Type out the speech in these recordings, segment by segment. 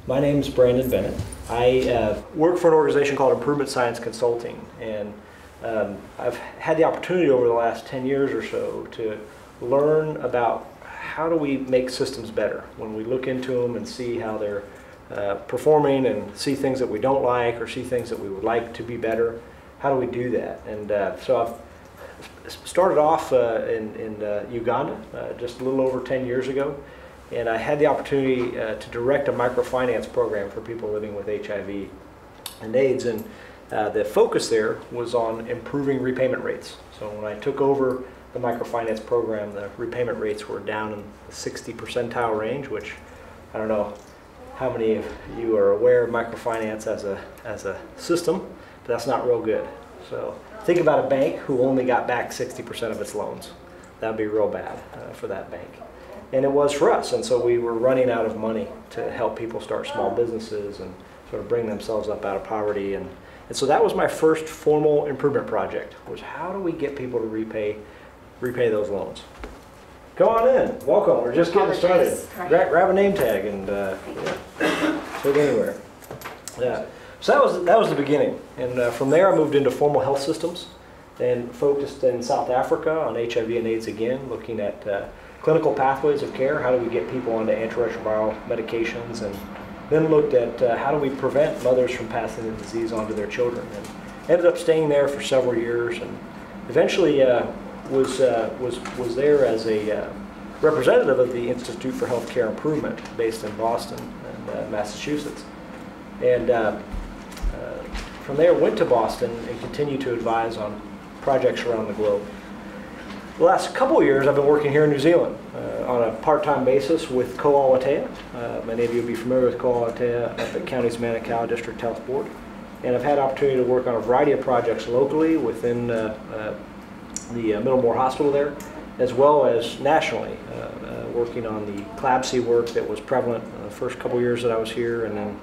My name is Brandon Bennett. I work for an organization called Improvement Science Consulting, and I've had the opportunity over the last 10 years or so to learn about how do we make systems better when we look into them and see how they're performing and see things that we don't like or see things that we would like to be better. How do we do that? And so I've started off in Uganda just a little over 10 years ago. And I had the opportunity to direct a microfinance program for people living with HIV and AIDS. And the focus there was on improving repayment rates. So when I took over the microfinance program, the repayment rates were down in the 60 percentile range, which I don't know how many of you are aware of microfinance as a system, but that's not real good. So think about a bank who only got back 60% of its loans. That would be real bad for that bank. And it was for us, and so we were running out of money to help people start small businesses and sort of bring themselves up out of poverty. And so that was my first formal improvement project, was how do we get people to repay those loans? Come on in, welcome, we're just getting started. Grab a name tag and take anywhere. Yeah, so that was the beginning. And from there I moved into formal health systems and focused in South Africa on HIV and AIDS again, looking at clinical pathways of care. How do we get people onto antiretroviral medications, and then looked at how do we prevent mothers from passing the disease on to their children, and ended up staying there for several years, and eventually was there as a representative of the Institute for Healthcare Improvement based in Boston and Massachusetts. And from there went to Boston and continued to advise on projects around the globe. The last couple of years I've been working here in New Zealand on a part-time basis with Ko Awatea. Many of you will be familiar with Ko Awatea up at County's Manukau District Health Board. And I've had the opportunity to work on a variety of projects locally within the Middlemore Hospital there, as well as nationally, working on the CLABSI work that was prevalent the first couple of years that I was here, and then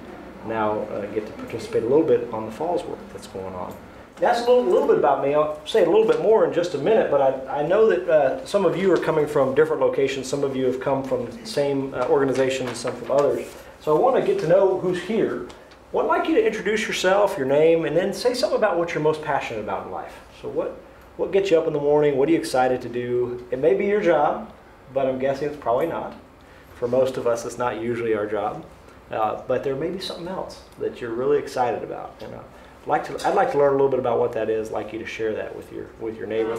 now get to participate a little bit on the Falls work that's going on. That's a little bit about me. I'll say a little bit more in just a minute, but I know that some of you are coming from different locations. Some of you have come from the same organizations, some from others. So I want to get to know who's here. I'd like you to introduce yourself, your name, and then say something about what you're most passionate about in life. So what gets you up in the morning? What are you excited to do? It may be your job, but I'm guessing it's probably not. For most of us, it's not usually our job. But there may be something else that you're really excited about. I'd like to learn a little bit about what that is. I'd like you to share that with your neighbor.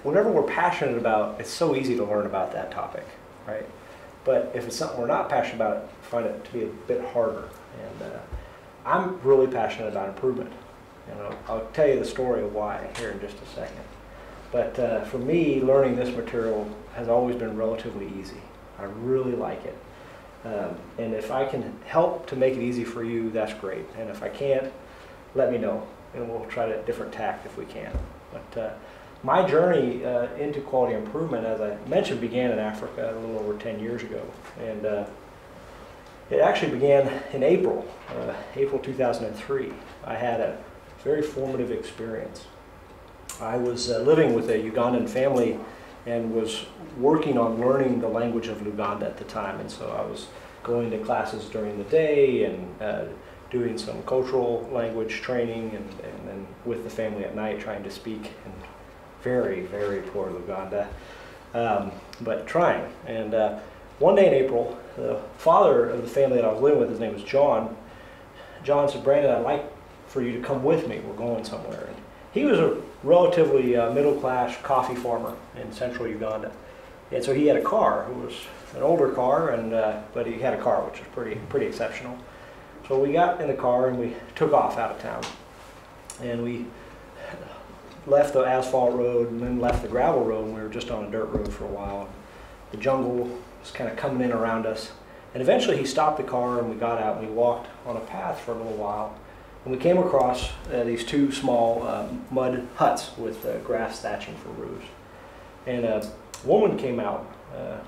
Whenever we're passionate about, it's so easy to learn about that topic, right? But if it's something we're not passionate about, I find it to be a bit harder. And I'm really passionate about improvement. I'll tell you the story of why here in just a second. But for me, learning this material has always been relatively easy. I really like it. And if I can help to make it easy for you, that's great. And if I can't, let me know, and we'll try a different tack if we can. But my journey into quality improvement, as I mentioned, began in Africa a little over 10 years ago. And it actually began in April 2003. I had a very formative experience. I was living with a Ugandan family and was working on learning the language of Luganda at the time, and so I was going to classes during the day and doing some cultural language training, and then with the family at night trying to speak in very, very poor Luganda, but trying. And one day in April, the father of the family that I was living with, his name was John said, "Brandon, I'd like for you to come with me. We're going somewhere." And he was a relatively middle-class coffee farmer in central Uganda, and so he had a car. It was an older car, and but he had a car which was pretty exceptional. So we got in the car and we took off out of town, and we left the asphalt road and then left the gravel road, and we were just on a dirt road for a while. The jungle was kind of coming in around us, and eventually he stopped the car and we got out and we walked on a path for a little while. And we came across these two small mud huts with grass thatching for roofs. And a woman came out, a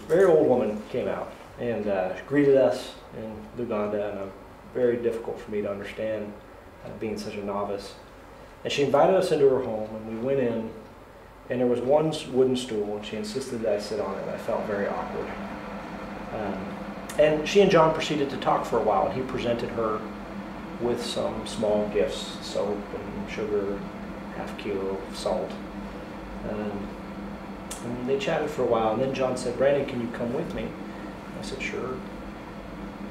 very old woman came out and greeted us in Luganda, and I'm very difficult for me to understand, being such a novice. And she invited us into her home, and we went in, and there was one wooden stool, and she insisted that I sit on it, and I felt very awkward. And she and John proceeded to talk for a while, and he presented her with some small gifts, soap and sugar, half kilo of salt. And they chatted for a while, and then John said, "Brandon, can you come with me?" I said, "Sure."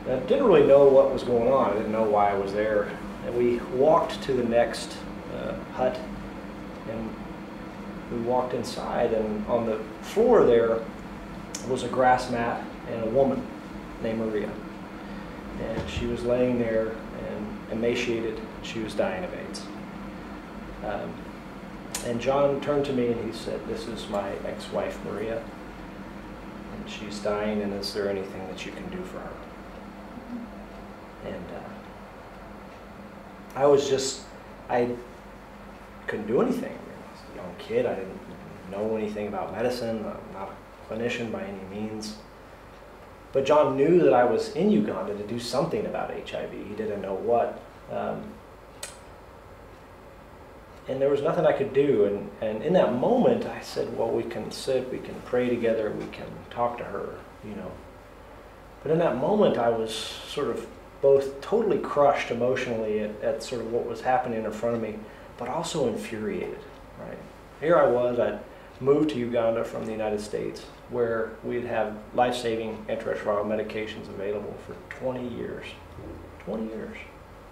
And I didn't really know what was going on. I didn't know why I was there. And we walked to the next hut, and we walked inside, and on the floor there was a grass mat and a woman named Maria. And she was laying there and emaciated. She was dying of AIDS. And John turned to me and he said, "This is my ex-wife, Maria, and she's dying, and is there anything that you can do for her?" And I couldn't do anything. I was a young kid. I didn't know anything about medicine. I'm not a clinician by any means. But John knew that I was in Uganda to do something about HIV. He didn't know what. And there was nothing I could do. And in that moment, I said, well, we can sit, we can pray together, we can talk to her, you know. But in that moment, I was sort of both totally crushed emotionally at sort of what was happening in front of me, but also infuriated, right? Here I was, I'd moved to Uganda from the United States, where we'd have life-saving antiretroviral medications available for 20 years. 20 years,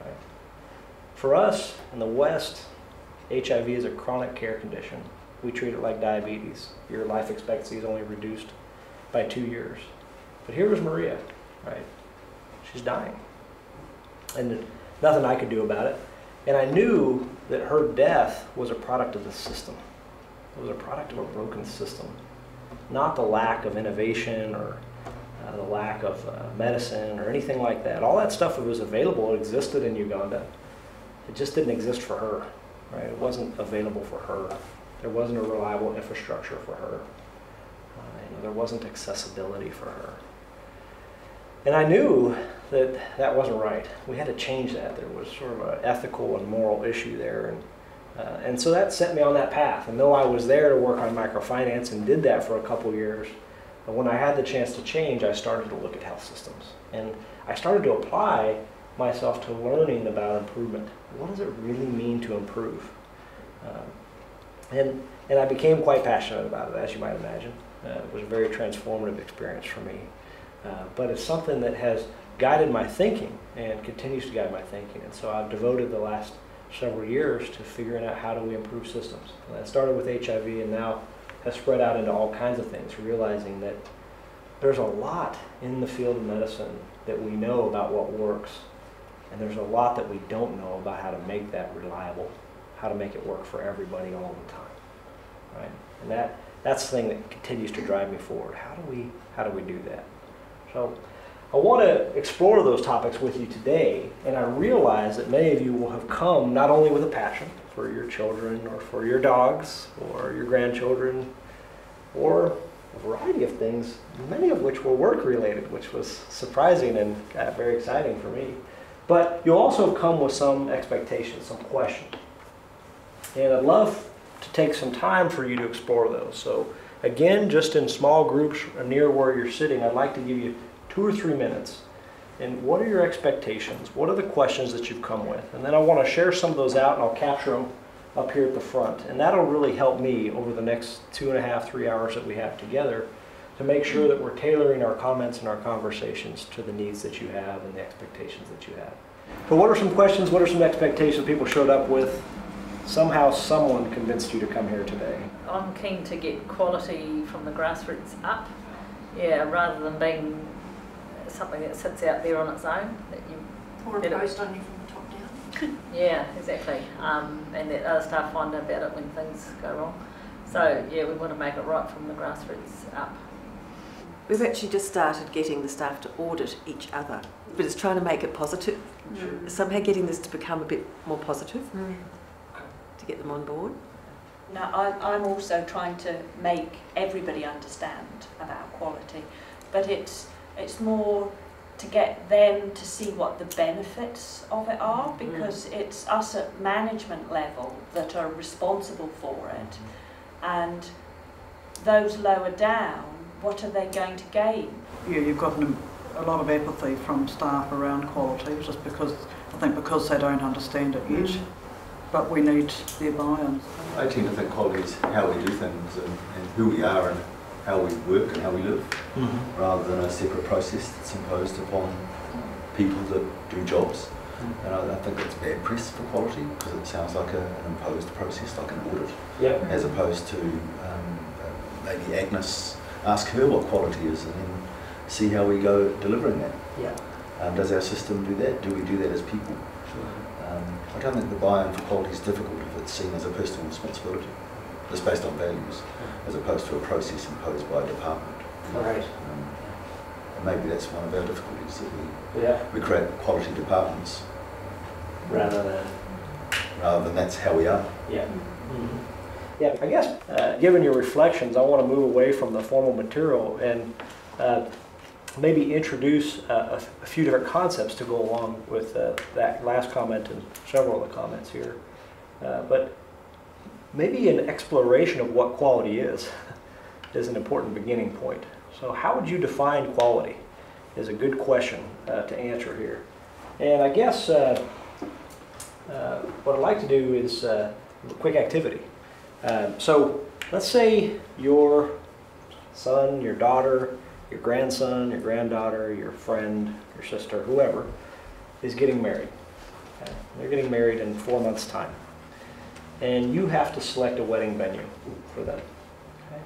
right? For us in the West, HIV is a chronic care condition. We treat it like diabetes. Your life expectancy is only reduced by 2 years. But here was Maria, right? She's dying. And nothing I could do about it. And I knew that her death was a product of the system. It was a product of a broken system. Not the lack of innovation or the lack of medicine or anything like that. All that stuff that was available, it existed in Uganda. It just didn't exist for her, right? It wasn't available for her. There wasn't a reliable infrastructure for her. There wasn't accessibility for her. And I knew that that wasn't right. We had to change that. There was sort of an ethical and moral issue there. And so that set me on that path. And though I was there to work on microfinance and did that for a couple years, but when I had the chance to change, I started to look at health systems. And I started to apply myself to learning about improvement. What does it really mean to improve? And I became quite passionate about it, as you might imagine. It was a very transformative experience for me. But it's something that has guided my thinking and continues to guide my thinking. And so I've devoted the last several years to figuring out how do we improve systems. And that started with HIV and now has spread out into all kinds of things, realizing that there's a lot in the field of medicine that we know about what works, and there's a lot that we don't know about how to make that reliable, how to make it work for everybody all the time, right? And that's the thing that continues to drive me forward. How do we do that? So I want to explore those topics with you today, and I realize that many of you will have come not only with a passion for your children or for your dogs or your grandchildren or a variety of things, many of which were work related, which was surprising and very exciting for me. But you'll also have come with some expectations, some questions. And I'd love to take some time for you to explore those. So again, just in small groups near where you're sitting, I'd like to give you 2 or 3 minutes. And what are your expectations? What are the questions that you've come with? And then I want to share some of those out, and I'll capture them up here at the front. And that'll really help me over the next 2.5, 3 hours that we have together to make sure that we're tailoring our comments and our conversations to the needs that you have and the expectations that you have. So what are some questions, what are some expectations people showed up with? Somehow someone convinced you to come here today. I'm keen to get quality from the grassroots up, rather than being something that sits out there on its own. That you or imposed on you from the top down. Yeah, exactly. And that other staff find out about it when things go wrong. So yeah, we want to make it right from the grassroots up. We've actually just started getting the staff to audit each other, but it's trying to make it positive. Somehow getting this to become a bit more positive to get them on board. No, I'm also trying to make everybody understand about quality, but it's more to get them to see what the benefits of it are, because it's us at management level that are responsible for it, and those lower down, what are they going to gain? Yeah, you've got a lot of apathy from staff around quality, just because they don't understand it yet. But we need their buy-in. I tend to think quality is how we do things and who we are and how we work and how we live, rather than a separate process that's imposed upon people that do jobs. And I think it's bad press for quality, because it sounds like an imposed process, like an audit, as opposed to maybe Agnes, ask her what quality is and then see how we go delivering that. Does our system do that? Do we do that as people? I don't think the buy-in for quality is difficult if it's seen as a personal responsibility. It's based on values, as opposed to a process imposed by a department. Right. And maybe that's one of our difficulties, that we create quality departments Rather than that's how we are. Yeah. Yeah, I guess given your reflections, I want to move away from the formal material and maybe introduce a few different concepts to go along with that last comment and several of the comments here. But maybe an exploration of what quality is an important beginning point. So how would you define quality is a good question to answer here. And I guess what I'd like to do is a quick activity. So let's say your son, your daughter, your grandson, your granddaughter, your friend, your sister, whoever, is getting married. Okay? They're getting married in 4 months' time. And you have to select a wedding venue for them. Okay?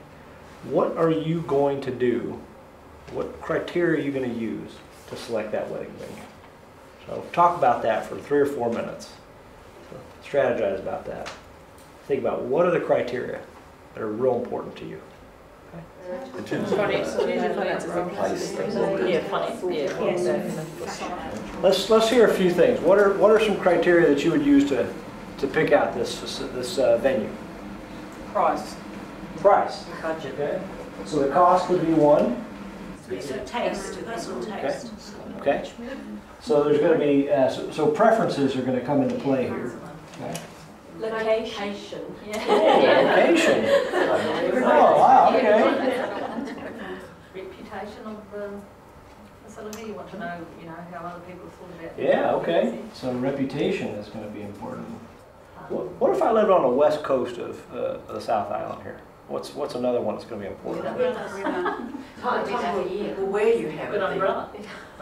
What are you going to do? What criteria are you going to use to select that wedding venue? So talk about that for 3 or 4 minutes. So strategize about that. Think about what are the criteria that are real important to you. In terms of Let's hear a few things. What are some criteria that you would use to pick out this venue? Price. Price. Budget. Okay. So the cost would be one. So taste, personal taste. Okay. So there's going to be so preferences are going to come into play here. Okay. Location. Location. Oh wow. Okay. Reputation of the facility. You want to know, how other people thought about it. Yeah. Okay. So reputation is going to be important. What if I lived on the west coast of the South Island here? What's another one that's going to be important? Well, where you have Good it. umbrella.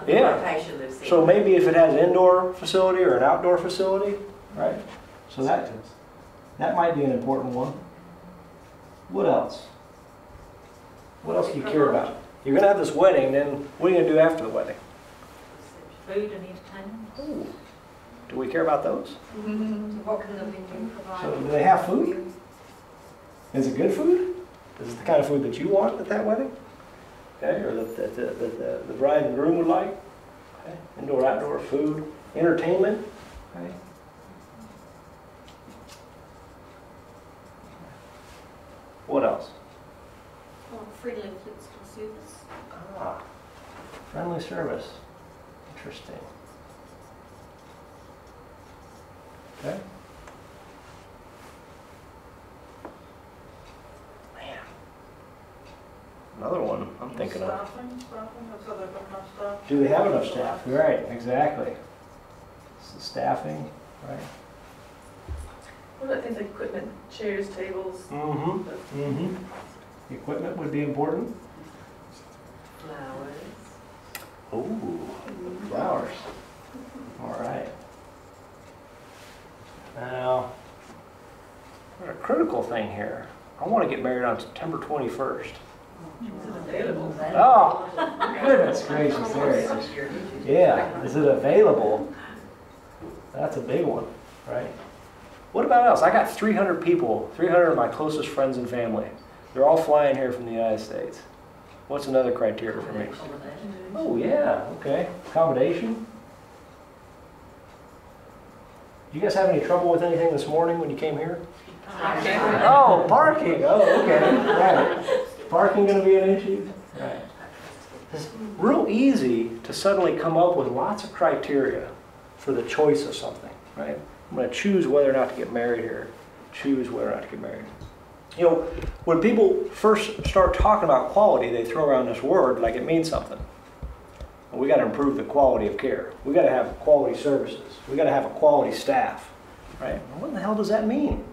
Yeah. So maybe if it has an indoor facility or an outdoor facility, right? So that might be an important one. What else? What else do you care about? You're going to have this wedding, then what are you going to do after the wedding? Food and entertainment. Ooh. Do we care about those? What can the venue provide? So do they have food? Is it good food? Is it the kind of food that you want at that wedding? Okay, or that the bride and groom would like? Okay. Indoor, outdoor, food, entertainment. Okay. What else? Friendly flexible service. Ah, friendly service. Interesting. Okay. Man. Another one I'm thinking of. Do they have enough staff? Right, exactly. It's the staffing, right? What about things like equipment, chairs, tables? Mm-hmm. Mm-hmm. Equipment would be important. Flowers. Oh, flowers. All right. Now, a critical thing here. I want to get married on September 21st. Available. Oh, goodness gracious, there. Yeah, is it available? That's a big one, right? What about else? I got 300 people, 300 of my closest friends and family. They're all flying here from the United States. What's another criteria for me? Oh yeah, okay. Accommodation? Did you guys have any trouble with anything this morning when you came here? Oh, parking. Oh, okay. Right. Parking going to be an issue? Right. It's real easy to suddenly come up with lots of criteria for the choice of something, right? I'm going to choose whether or not to get married here. Choose whether or not to get married. You know, when people first start talking about quality, they throw around this word like it means something. Well, we got to improve the quality of care. We got to have quality services. We got to have a quality staff, right? Well, what the hell does that mean?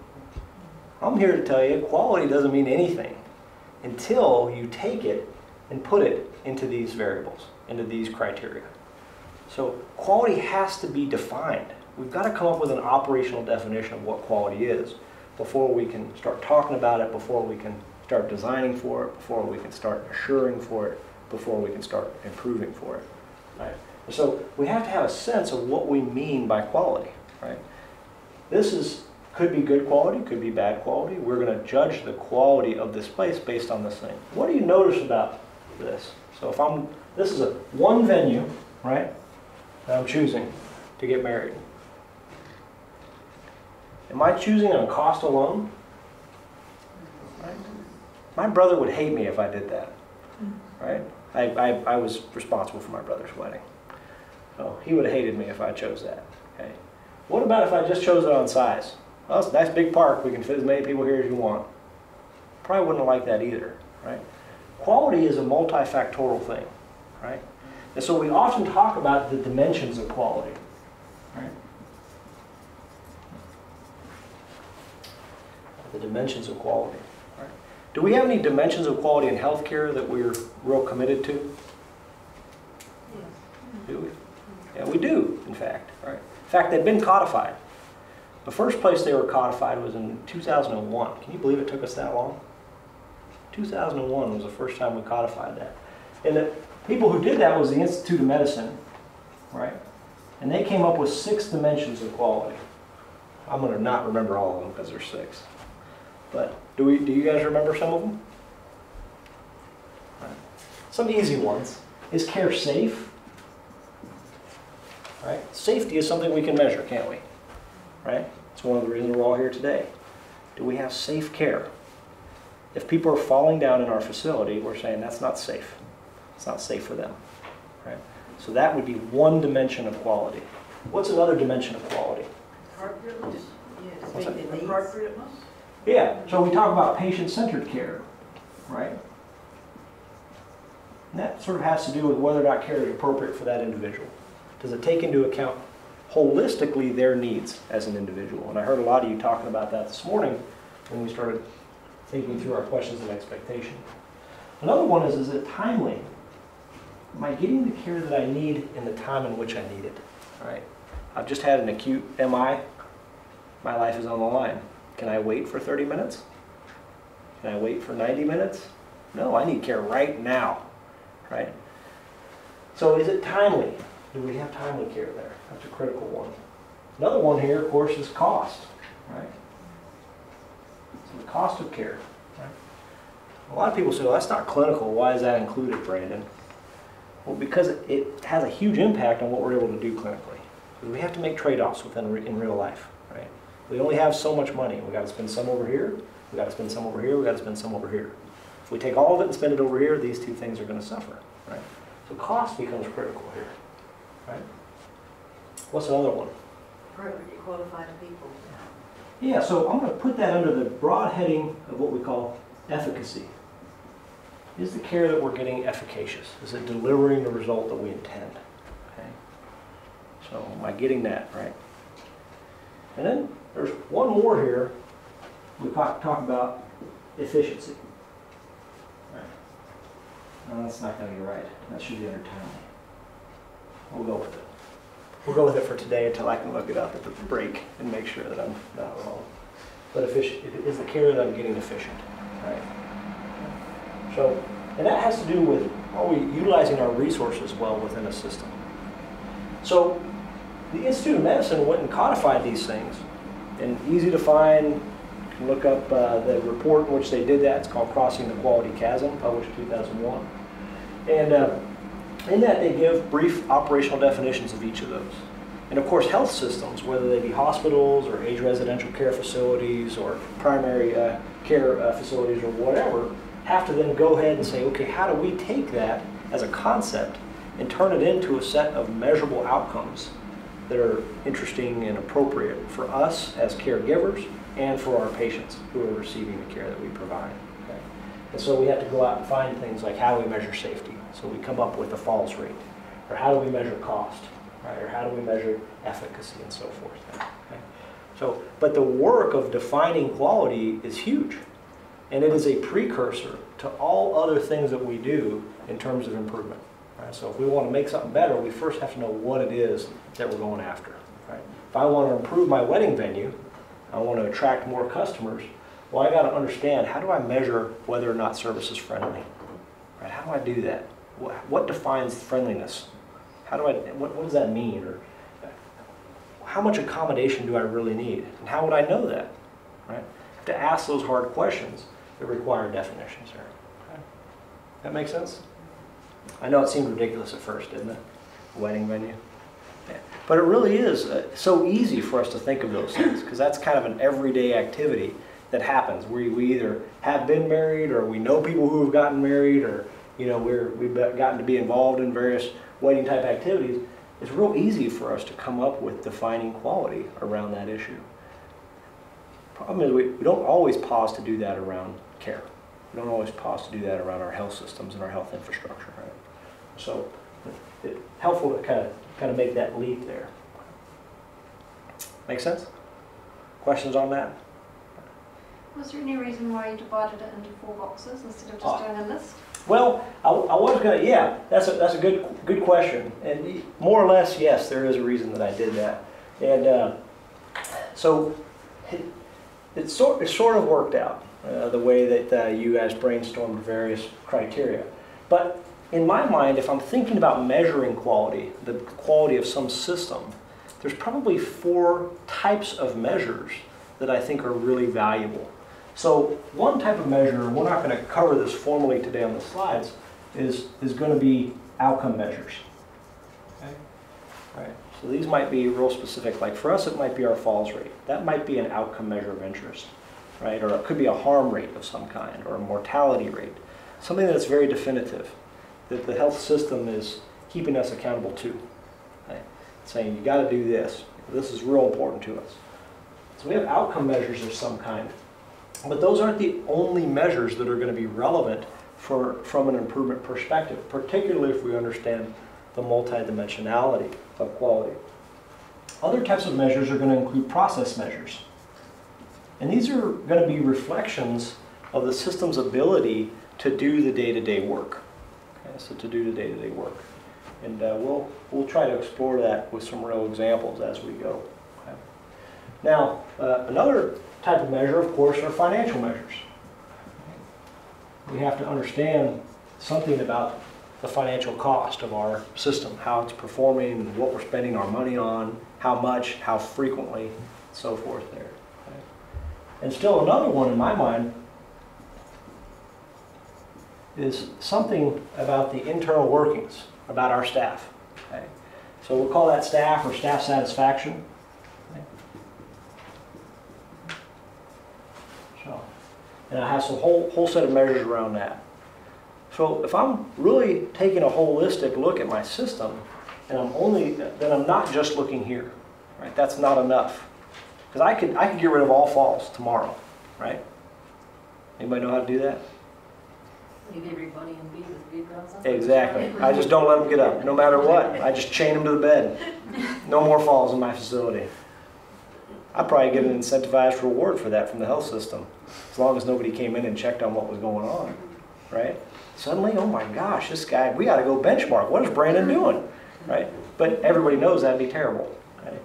I'm here to tell you, quality doesn't mean anything until you take it and put it into these variables, into these criteria. So quality has to be defined. We've got to come up with an operational definition of what quality is before we can start talking about it, before we can start designing for it, before we can start assuring for it, before we can start improving for it. Right? So we have to have a sense of what we mean by quality. Right? This could be good quality, could be bad quality. We're going to judge the quality of this place based on this thing. What do you notice about this? So if this is one venue, right, that I'm choosing to get married. Am I choosing on cost alone? Right? My brother would hate me if I did that. Right? I was responsible for my brother's wedding. So he would have hated me if I chose that. Okay. What about if I just chose it on size? Well, it's a nice big park. We can fit as many people here as you want. Probably wouldn't like that either. Right? Quality is a multifactorial thing. Right? And so we often talk about the dimensions of quality. Right? The dimensions of quality. Right? Do we have any dimensions of quality in healthcare that we're real committed to? Yes. Do we? Yeah, we do, in fact. Right? In fact, they've been codified. The first place they were codified was in 2001. Can you believe it took us that long? 2001 was the first time we codified that. And the people who did that was the Institute of Medicine, right? And they came up with 6 dimensions of quality. I'm going to not remember all of them because there's 6. But do you guys remember some of them? Right. Some easy ones. Is care safe? Right? Safety is something we can measure, can't we? Right? It's one of the reasons we're all here today. Do we have safe care? If people are falling down in our facility, we're saying that's not safe. It's not safe for them. Right? So that would be one dimension of quality. What's another dimension of quality? Appropriateness. What's that? Appropriateness. Yeah, so we talk about patient-centered care, right? And that sort of has to do with whether or not care is appropriate for that individual. Does it take into account holistically their needs as an individual? And I heard a lot of you talking about that this morning when we started thinking through our questions of expectation. Another one is it timely? Am I getting the care that I need in the time in which I need it? All right. I've just had an acute MI. My life is on the line. Can I wait for 30 minutes? Can I wait for 90 minutes? No, I need care right now, right? So is it timely? Do we have timely care there? That's a critical one. Another one here, of course, is cost, right? So the cost of care, right? A lot of people say, well, that's not clinical. Why is that included, Brandon? Well, because it has a huge impact on what we're able to do clinically. Because we have to make trade-offs in real life, right? We only have so much money. We got to spend some over here. We got to spend some over here. We got to spend some over here. If we take all of it and spend it over here, these two things are going to suffer, right? So cost becomes critical here, right? What's another one? Appropriately qualified people. Yeah, so I'm going to put that under the broad heading of what we call efficacy. Is the care that we're getting efficacious? Is it delivering the result that we intend? Okay. So am I getting that, right? And then there's one more here. We talk about efficiency. Right. No, that's not going to be right. That should be under timely. We'll go with it. We'll go with it for today until I can look it up at the break and make sure that I'm not wrong. But is the care that I'm getting efficient, right? So, and that has to do with, are we utilizing our resources well within a system? So, the Institute of Medicine went and codified these things, and easy to find. You can look up the report in which they did that. It's called Crossing the Quality Chasm, published in 2001. And in that they give brief operational definitions of each of those. And of course, health systems, whether they be hospitals or age residential care facilities or primary care facilities or whatever, have to then go ahead and say, okay, how do we take that as a concept and turn it into a set of measurable outcomes that are interesting and appropriate for us as caregivers and for our patients who are receiving the care that we provide. Okay? And so we have to go out and find things like how do we measure safety? So we come up with a falls rate, or how do we measure cost, right? Or how do we measure efficacy and so forth. Okay? So, but the work of defining quality is huge, and it is a precursor to all other things that we do in terms of improvement. Right? So if we want to make something better, we first have to know what it is that we're going after. Right? If I want to improve my wedding venue, I want to attract more customers, well, I got to understand, how do I measure whether or not service is friendly? Right? How do I do that? What defines friendliness? What does that mean? Or how much accommodation do I really need? And how would I know that? Right? I have to ask those hard questions that require definitions here. Okay? That make sense? I know it seemed ridiculous at first, didn't it? Wedding venue. Yeah. But it really is so easy for us to think of those things, because that's kind of an everyday activity that happens. We either have been married, or we know people who have gotten married, or we've gotten to be involved in various wedding type activities. It's real easy for us to come up with defining quality around that issue. Problem is we don't always pause to do that around care. We don't always pause to do that around our health systems and our health infrastructure. Right? So it's helpful to kind of make that leap there. Make sense? Questions on that? Was there any reason why you divided it into 4 boxes instead of just doing a list? Well, I was going to, yeah, that's a good question. And more or less, yes, there is a reason that I did that. And so it sort of worked out the way that you guys brainstormed various criteria. But in my mind, if I'm thinking about measuring quality, the quality of some system, there's probably 4 types of measures that I think are really valuable. So one type of measure, and we're not going to cover this formally today on the slides, is going to be outcome measures. Okay? All right. So these might be real specific. Like for us, it might be our falls rate. That might be an outcome measure of interest, right? Or it could be a harm rate of some kind, or a mortality rate. Something that's very definitive, that the health system is keeping us accountable to. Okay? Saying, you got to do this. This is real important to us. So we have outcome measures of some kind. But those aren't the only measures that are going to be relevant from an improvement perspective, particularly if we understand the multidimensionality of quality. Other types of measures are going to include process measures. And these are going to be reflections of the system's ability to do the day-to-day work. Okay, so to do the day-to-day work. And we'll try to explore that with some real examples as we go. Okay. Now, another type of measure, of course, are financial measures. We have to understand something about the financial cost of our system, how it's performing, what we're spending our money on, how much, how frequently, and so forth there. Okay. And still another one in my mind is something about the internal workings, about our staff. Okay. So we'll call that staff or staff satisfaction. And I have some whole set of measures around that. So if I'm really taking a holistic look at my system, and then I'm not just looking here, right? That's not enough, because I could get rid of all falls tomorrow, right? Anybody know how to do that? Leave everybody in bed with bed rails on. Exactly. I just don't let them get up, no matter what. I just chain them to the bed. No more falls in my facility. I'd probably get an incentivized reward for that from the health system, as long as nobody came in and checked on what was going on, right? Suddenly, oh my gosh, this guy, we got to go benchmark. What is Brandon doing, right? But everybody knows that'd be terrible, okay?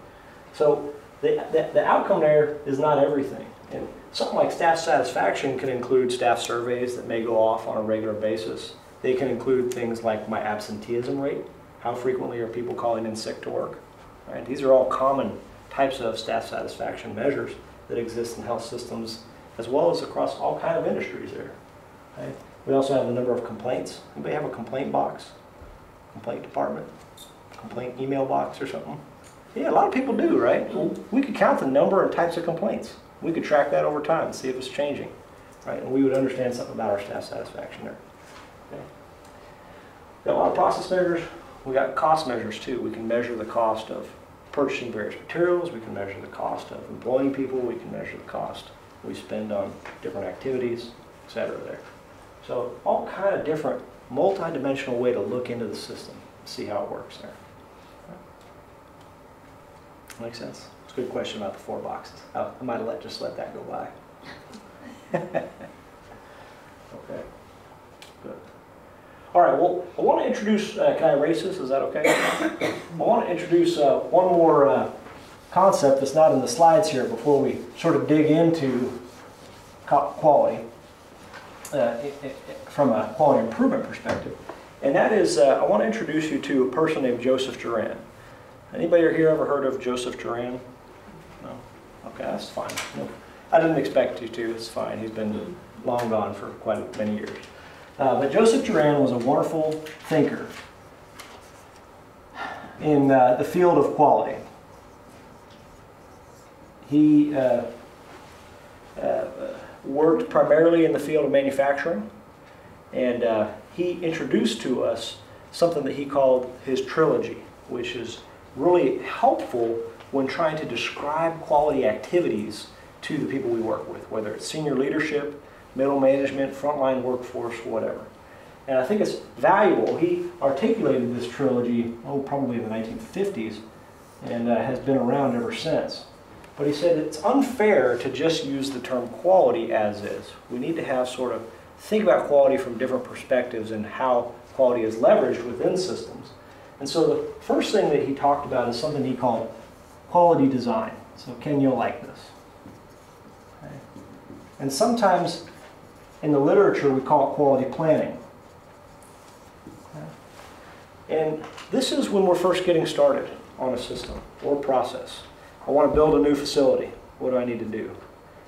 So the outcome there is not everything. And something like staff satisfaction can include staff surveys that may go off on a regular basis. They can include things like my absenteeism rate. How frequently are people calling in sick to work, right? These are all common types of staff satisfaction measures that exist in health systems, as well as across all kinds of industries there. Right? We also have the number of complaints. Anybody have a complaint box? Complaint department? Complaint email box or something? Yeah, a lot of people do, right? Well, we could count the number and types of complaints. We could track that over time and see if it's changing, right? And we would understand something about our staff satisfaction there. Okay. Got a lot of process measures. We got cost measures too. We can measure the cost of purchasing various materials. We can measure the cost of employing people. We can measure the cost we spend on different activities, etc. there. So all kind of different multi-dimensional way to look into the system, see how it works there. Makes sense? It's a good question about the 4 boxes. I might have just let that go by. Okay, good. All right, well, I want to introduce, can I erase this? Is that okay? I want to introduce one more concept that's not in the slides here before we sort of dig into quality from a quality improvement perspective. And that is, I want to introduce you to a person named Joseph Duran. Anybody here ever heard of Joseph Duran? No? Okay, that's fine. No, I didn't expect you to. It's fine. He's been long gone for quite many years. But Joseph Duran was a wonderful thinker in the field of quality. He worked primarily in the field of manufacturing, and he introduced to us something that he called his trilogy, which is really helpful when trying to describe quality activities to the people we work with, whether it's senior leadership, middle management, frontline workforce, whatever. And I think it's valuable. He articulated this trilogy, probably in the 1950s, and has been around ever since. But he said it's unfair to just use the term quality as is. We need to have sort of think about quality from different perspectives and how quality is leveraged within systems. And so the first thing that he talked about is something he called quality design. So Ken, you'll like this. Okay. And sometimes in the literature we call it quality planning. Okay. And this is when we're first getting started on a system or process. I want to build a new facility. What do I need to do?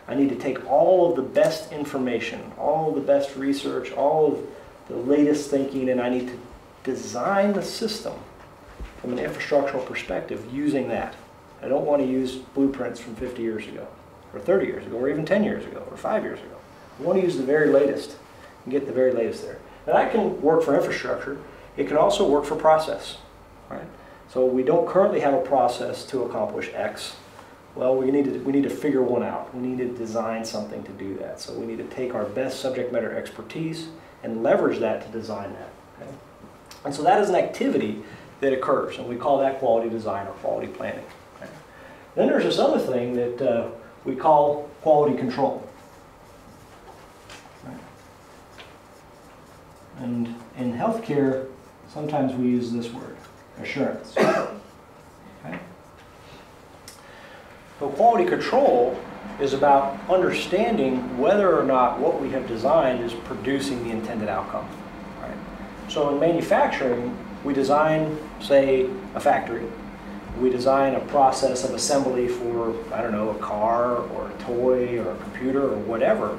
I need to take all of the best information, all of the best research, all of the latest thinking, and I need to design the system from an infrastructural perspective using that. I don't want to use blueprints from 50 years ago, or 30 years ago, or even 10 years ago, or 5 years ago. I want to use the very latest and get the very latest there. And that can work for infrastructure. It can also work for process, right? So we don't currently have a process to accomplish X. Well, we need to figure one out. We need to design something to do that. So we need to take our best subject matter expertise and leverage that to design that. Okay? And so that is an activity that occurs, and we call that quality design or quality planning. Okay? Then there's this other thing that we call quality control. Right? And in healthcare, sometimes we use this word, assurance. Okay? So quality control is about understanding whether or not what we have designed is producing the intended outcome. Right? So in manufacturing, we design, say, a factory. We design a process of assembly for, I don't know, a car or a toy or a computer or whatever.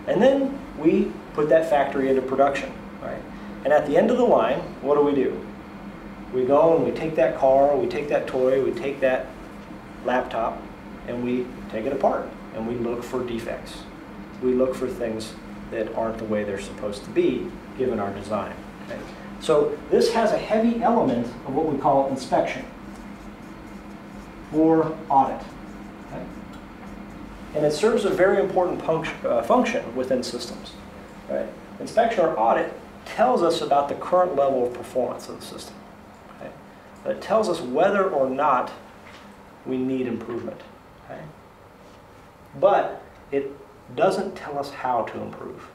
And then we put that factory into production. Right? And at the end of the line, what do? We go and we take that car, we take that toy, we take that laptop, and we take it apart. And we look for defects. We look for things that aren't the way they're supposed to be, given our design. Okay? So this has a heavy element of what we call inspection or audit. Okay? And it serves a very important function within systems. Right? Inspection or audit tells us about the current level of performance of the system. Okay? It tells us whether or not we need improvement. Okay? But it doesn't tell us how to improve.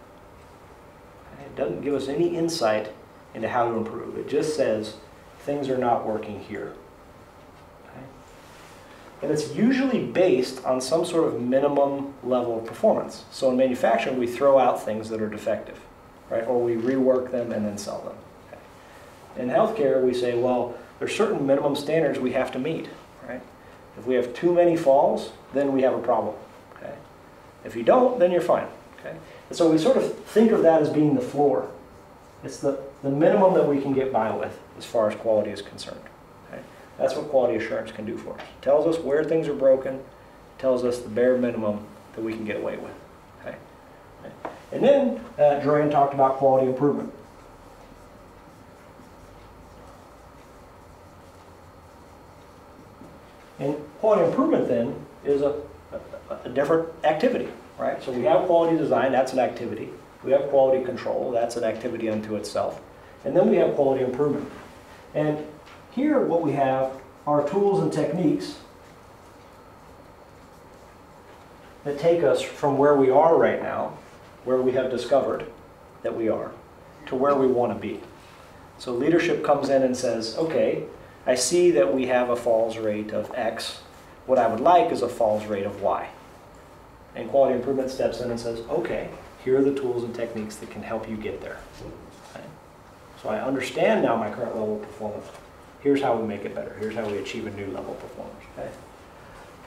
Okay? It doesn't give us any insight into how to improve. It just says things are not working here. Okay? And it's usually based on some sort of minimum level of performance. So in manufacturing, we throw out things that are defective, right? Or we rework them and then sell them. Okay? In healthcare, we say, well, there's certain minimum standards we have to meet, right? If we have too many falls, then we have a problem. Okay? If you don't, then you're fine. Okay? And so we sort of think of that as being the floor. It's the minimum that we can get by with as far as quality is concerned. Okay? That's what quality assurance can do for us. It tells us where things are broken. It tells us the bare minimum that we can get away with. Okay? And then Duran talked about quality improvement. And quality improvement then is a different activity, right? So we have quality design, that's an activity. We have quality control, that's an activity unto itself. And then we have quality improvement. And here what we have are tools and techniques that take us from where we are right now, where we have discovered that we are, to where we want to be. So leadership comes in and says, okay, I see that we have a falls rate of X. What I would like is a falls rate of Y. And quality improvement steps in and says, okay, here are the tools and techniques that can help you get there. Okay? So I understand now my current level of performance. Here's how we make it better. Here's how we achieve a new level of performance. Okay?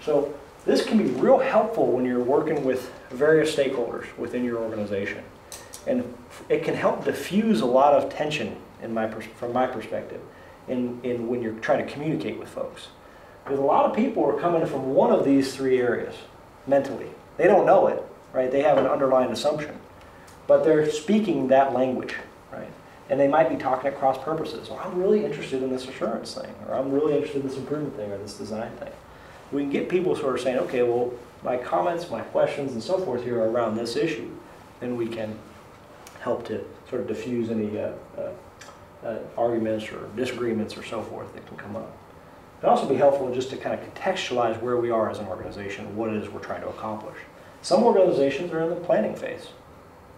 So this can be real helpful when you're working with various stakeholders within your organization. And it can help diffuse a lot of tension from my perspective in when you're trying to communicate with folks. Because a lot of people are coming from one of these three areas mentally. They don't know it, right? They have an underlying assumption. But they're speaking that language, right? And they might be talking at cross purposes. Or I'm really interested in this assurance thing, or I'm really interested in this improvement thing, or this design thing. We can get people sort of saying, okay, well, my comments, my questions, and so forth here are around this issue. Then we can help to sort of diffuse any arguments or disagreements or so forth that can come up. It can also be helpful just to kind of contextualize where we are as an organization, what it is we're trying to accomplish. Some organizations are in the planning phase,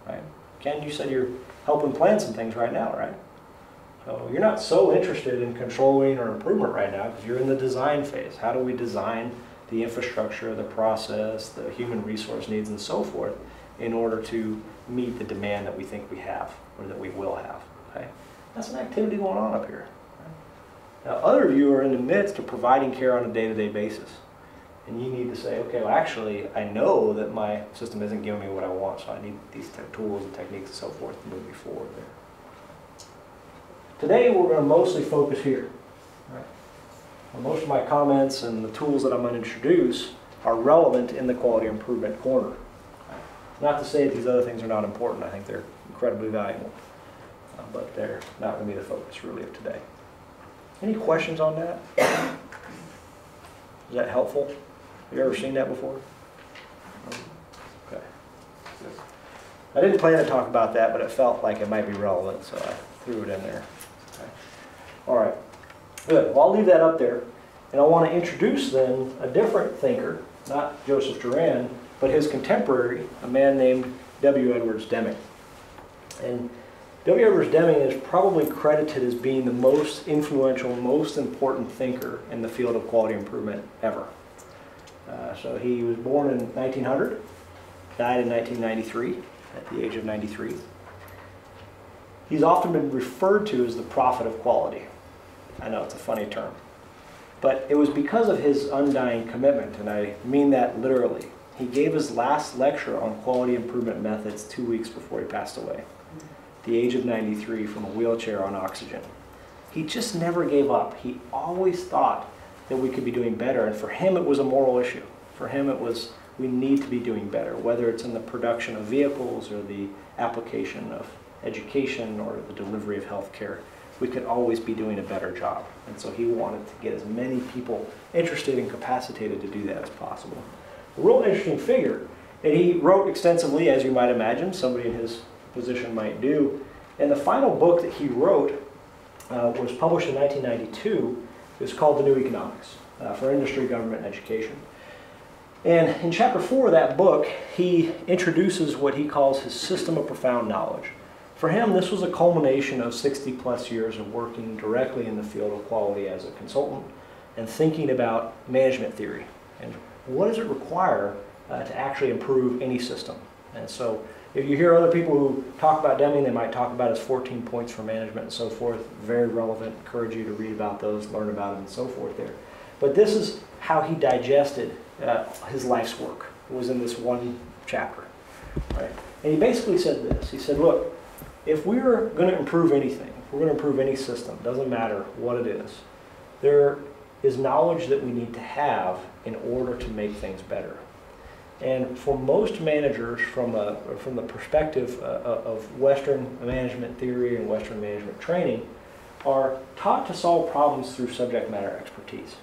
right? Ken, you said you're helping plan some things right now, right? So you're not so interested in controlling or improvement right now because you're in the design phase. How do we design the infrastructure, the process, the human resource needs, and so forth in order to meet the demand that we think we have or that we will have, okay? That's an activity going on up here. Right? Now, other of you are in the midst of providing care on a day-to-day basis. And you need to say, okay, well, actually, I know that my system isn't giving me what I want, so I need these tools and techniques and so forth to move me forward there. Today, we're going to mostly focus here. Right? Well, most of my comments and the tools that I'm going to introduce are relevant in the quality improvement corner. Right? Not to say that these other things are not important. I think they're incredibly valuable. But they're not going to be the focus, really, of today. Any questions on that? Is that helpful? Have you ever seen that before? Okay. I didn't plan to talk about that, but it felt like it might be relevant, so I threw it in there. Okay. All right. Good. Well, I'll leave that up there. And I want to introduce then a different thinker, not Joseph Duran, but his contemporary, a man named W. Edwards Deming. And W. Edwards Deming is probably credited as being the most influential, most important thinker in the field of quality improvement ever. So he was born in 1900, died in 1993 at the age of 93. He's often been referred to as the prophet of quality. I know it's a funny term. But it was because of his undying commitment, and I mean that literally. He gave his last lecture on quality improvement methods 2 weeks before he passed away. The age of 93 from a wheelchair on oxygen. He just never gave up. He always thought that we could be doing better, and for him it was a moral issue. For him it was, we need to be doing better, whether it's in the production of vehicles or the application of education or the delivery of health care. We could always be doing a better job. And so he wanted to get as many people interested and capacitated to do that as possible. A real interesting figure, and he wrote extensively, as you might imagine, somebody in his position might do. And the final book that he wrote was published in 1992. It was called The New Economics for Industry, Government, and Education. And in chapter 4 of that book, he introduces what he calls his system of profound knowledge. For him, this was a culmination of 60-plus years of working directly in the field of quality as a consultant and thinking about management theory. And what does it require to actually improve any system? And so if you hear other people who talk about Deming, they might talk about his 14 points for management and so forth. Very relevant. Encourage you to read about those, learn about them, and so forth there. But this is how he digested his life's work. It was in this one chapter. Right? And he basically said this. He said, look, if we're going to improve anything, if we're going to improve any system, doesn't matter what it is, there is knowledge that we need to have in order to make things better. And for most managers, from the perspective of Western management theory and Western management training, are taught to solve problems through subject matter expertise.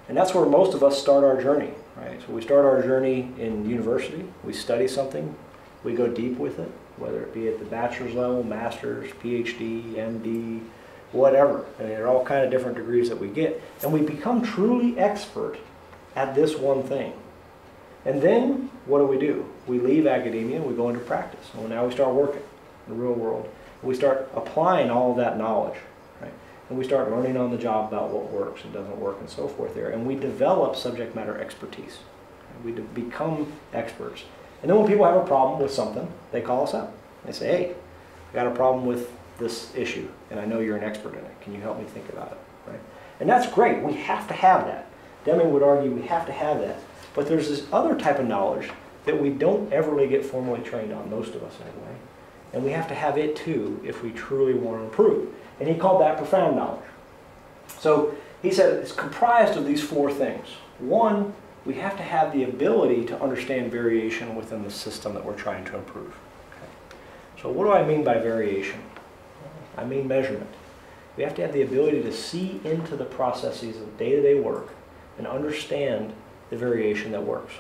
And that's where most of us start our journey, right? So we start our journey in university, we study something, we go deep with it, whether it be at the bachelor's level, master's, PhD, MD, whatever. And there are all kind of different degrees that we get. And we become truly expert at this one thing. And then what do? We leave academia and we go into practice. Well, now we start working in the real world. We start applying all of that knowledge, right? And we start learning on the job about what works and doesn't work and so forth there. And we develop subject matter expertise. We become experts. And then when people have a problem with something, they call us up. They say, hey, I got a problem with this issue, and I know you're an expert in it. Can you help me think about it? Right? And that's great. We have to have that. Deming would argue we have to have that. But there's this other type of knowledge that we don't ever really get formally trained on, most of us anyway. And we have to have it too if we truly want to improve. And he called that profound knowledge. So he said it's comprised of these four things. One, we have to have the ability to understand variation within the system that we're trying to improve. Okay. So what do I mean by variation? I mean measurement. We have to have the ability to see into the processes of day-to-day work and understand the variation that works.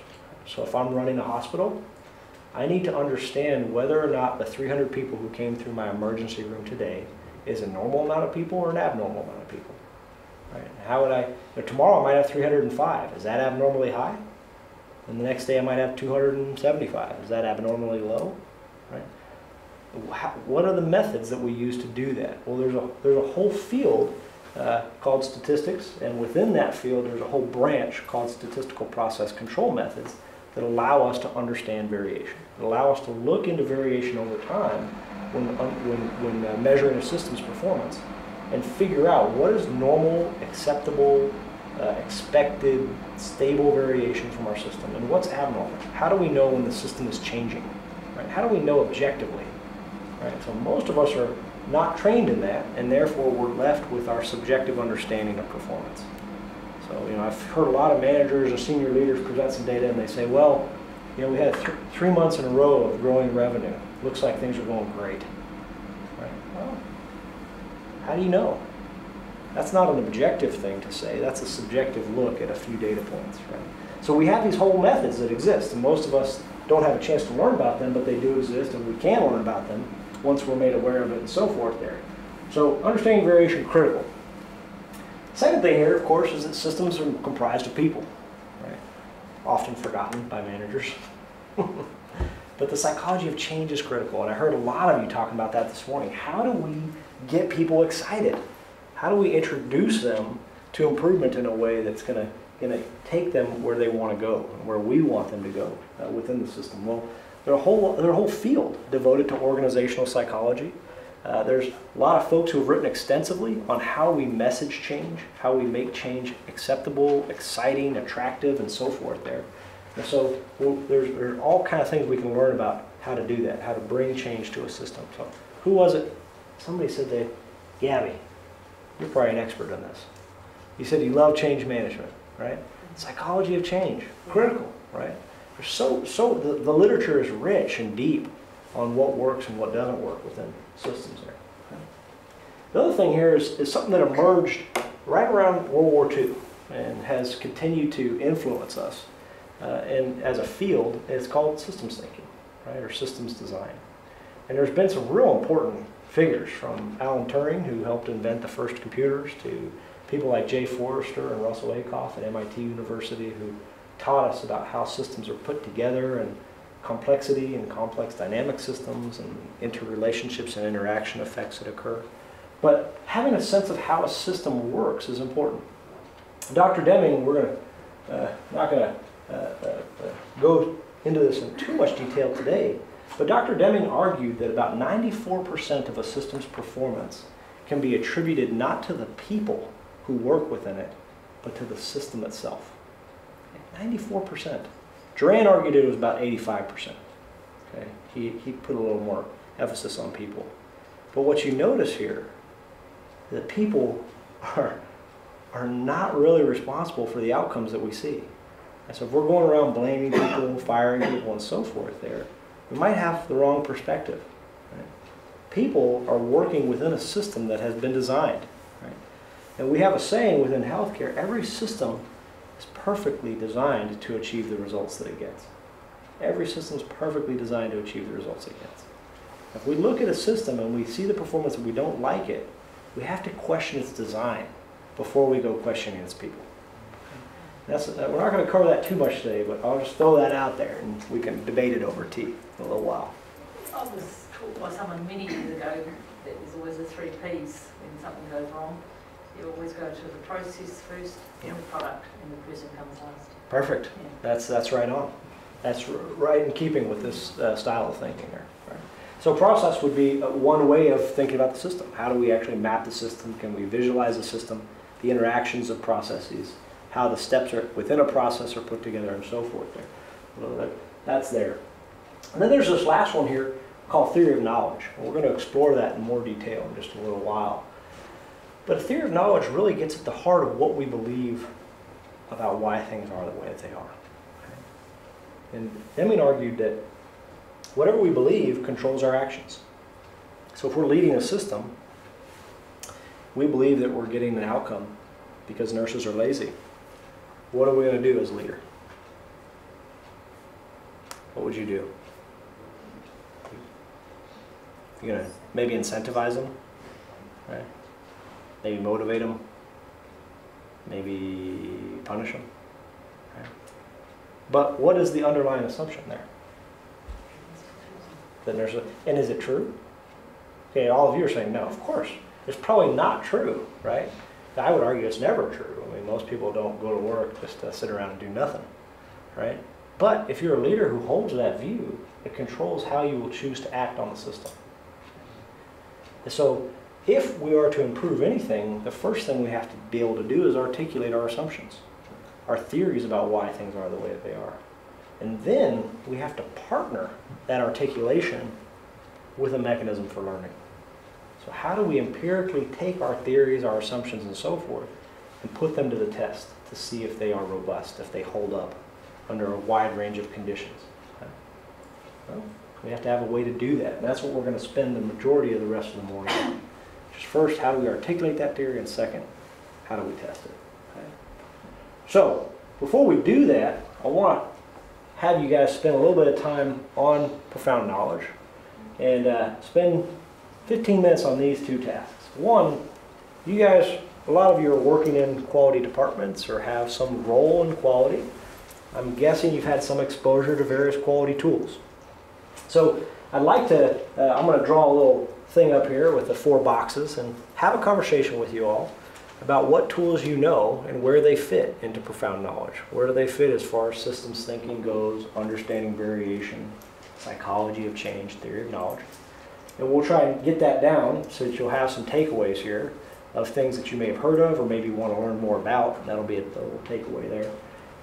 So if I'm running a hospital, I need to understand whether or not the 300 people who came through my emergency room today is a normal amount of people or an abnormal amount of people. Right? How would tomorrow I might have 305. Is that abnormally high? And the next day I might have 275. Is that abnormally low? Right? What are the methods that we use to do that? Well, there's a whole field called statistics, and within that field there's a whole branch called statistical process control methods that allow us to understand variation, that allow us to look into variation over time when measuring a system's performance and figure out what is normal, acceptable, expected, stable variation from our system and what's abnormal. How do we know when the system is changing? Right? How do we know objectively? Right? So most of us are not trained in that, and therefore we're left with our subjective understanding of performance. So, I've heard a lot of managers and senior leaders present some data and they say, well, we had 3 months in a row of growing revenue. Looks like things are going great. Right? Well, how do you know? That's not an objective thing to say. That's a subjective look at a few data points. Right? So we have these whole methods that exist, and most of us don't have a chance to learn about them, but they do exist, and we can learn about them once we're made aware of it and so forth there. So understanding variation is critical. Second thing here, of course, is that systems are comprised of people, right? Often forgotten by managers. But the psychology of change is critical, and I heard a lot of you talking about that this morning. How do we get people excited? How do we introduce them to improvement in a way that's going to take them where they want to go, and where we want them to go within the system? Well, there's a whole field devoted to organizational psychology. There's a lot of folks who have written extensively on how we message change, how we make change acceptable, exciting, attractive, and so forth there. And so there's all kind of things we can learn about how to do that, how to bring change to a system. So who was it? Somebody said that, Gabby, you're probably an expert in this. You said you love change management, right? Psychology of change, critical, right? The literature is rich and deep on what works and what doesn't work within systems there. Okay? The other thing here is something that emerged right around World War II and has continued to influence us and as a field. It's called systems thinking, right, or systems design. And there's been some real important figures, from Alan Turing, who helped invent the first computers, to people like Jay Forrester and Russell Ackoff at MIT University, who taught us about how systems are put together and complexity and complex dynamic systems and interrelationships and interaction effects that occur. But having a sense of how a system works is important. Dr. Deming, we're not going to go into this in too much detail today, but Dr. Deming argued that about 94% of a system's performance can be attributed not to the people who work within it, but to the system itself. 94%. Duran argued it was about 85%. Okay? He put a little more emphasis on people. But what you notice here, that people are not really responsible for the outcomes that we see. And so if we're going around blaming people, firing people, and so forth there, we might have the wrong perspective. Right? People are working within a system that has been designed. Right? And we have a saying within healthcare, every system is perfectly designed to achieve the results that it gets. Every system is perfectly designed to achieve the results it gets. If we look at a system and we see the performance and we don't like it, we have to question its design before we go questioning its people. We're not going to cover that too much today, but I'll just throw that out there and we can debate it over tea in a little while. I was taught by someone many years ago that there's always the 3 Ps when something goes wrong. You always go to the process first, then the product, and the person comes last. Perfect. Yeah. That's right on. That's right in keeping with this style of thinking there. Right? So process would be one way of thinking about the system. How do we actually map the system? Can we visualize the system, the interactions of processes, how the steps are within a process are put together, and so forth there. Well, that's there. And then there's this last one here called theory of knowledge. And we're going to explore that in more detail in just a little while. But a theory of knowledge really gets at the heart of what we believe about why things are the way that they are. And Deming argued that whatever we believe controls our actions. So if we're leading a system, we believe that we're getting an outcome because nurses are lazy. What are we going to do as a leader? What would you do? You're going to maybe incentivize them, right? Maybe motivate them, maybe punish them. Right? But what is the underlying assumption there? That there's and is it true? Okay, all of you are saying no, of course. It's probably not true, right? I would argue it's never true. I mean, most people don't go to work just to sit around and do nothing, right? But if you're a leader who holds that view, it controls how you will choose to act on the system. And so if we are to improve anything, the first thing we have to be able to do is articulate our assumptions, our theories about why things are the way that they are. And then we have to partner that articulation with a mechanism for learning. So how do we empirically take our theories, our assumptions, and so forth, and put them to the test to see if they are robust, if they hold up under a wide range of conditions? Well, we have to have a way to do that. And that's what we're going to spend the majority of the rest of the morning on. Just first, how do we articulate that theory? And second, how do we test it? Okay? So before we do that, I want to have you guys spend a little bit of time on profound knowledge and spend 15 minutes on these 2 tasks. One, you guys, a lot of you are working in quality departments or have some role in quality. I'm guessing you've had some exposure to various quality tools. So I'd like to, I'm going to draw a little thing up here with the 4 boxes and have a conversation with you all about what tools you know and where they fit into profound knowledge. Where do they fit as far as systems thinking goes, understanding variation, psychology of change, theory of knowledge. And we'll try and get that down so that you'll have some takeaways here of things that you may have heard of or maybe want to learn more about. That'll be a little takeaway there.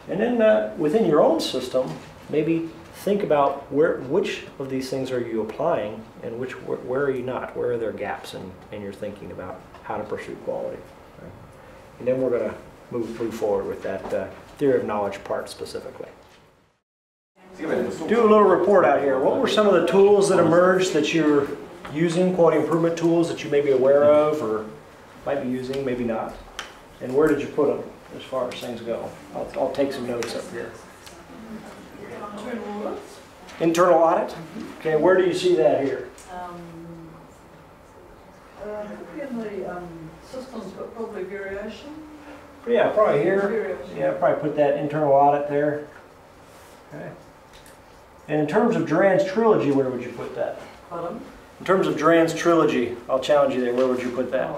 And then within your own system, maybe think about which of these things are you applying and where are you not? Where are there gaps in your thinking about how to pursue quality? Right? And then we're going to move forward with that theory of knowledge part specifically. Do a little report out here. What were some of the tools that emerged that you're using, quality improvement tools that you may be aware of or might be using, maybe not? And where did you put them as far as things go? I'll take some notes up here. Internal audit? Okay, where do you see that here? In the systems, but probably variation. Yeah, probably here. Yeah, probably put that internal audit there. Okay. And in terms of Duran's trilogy, where would you put that? Pardon? In terms of Duran's trilogy, I'll challenge you there. Where would you put that?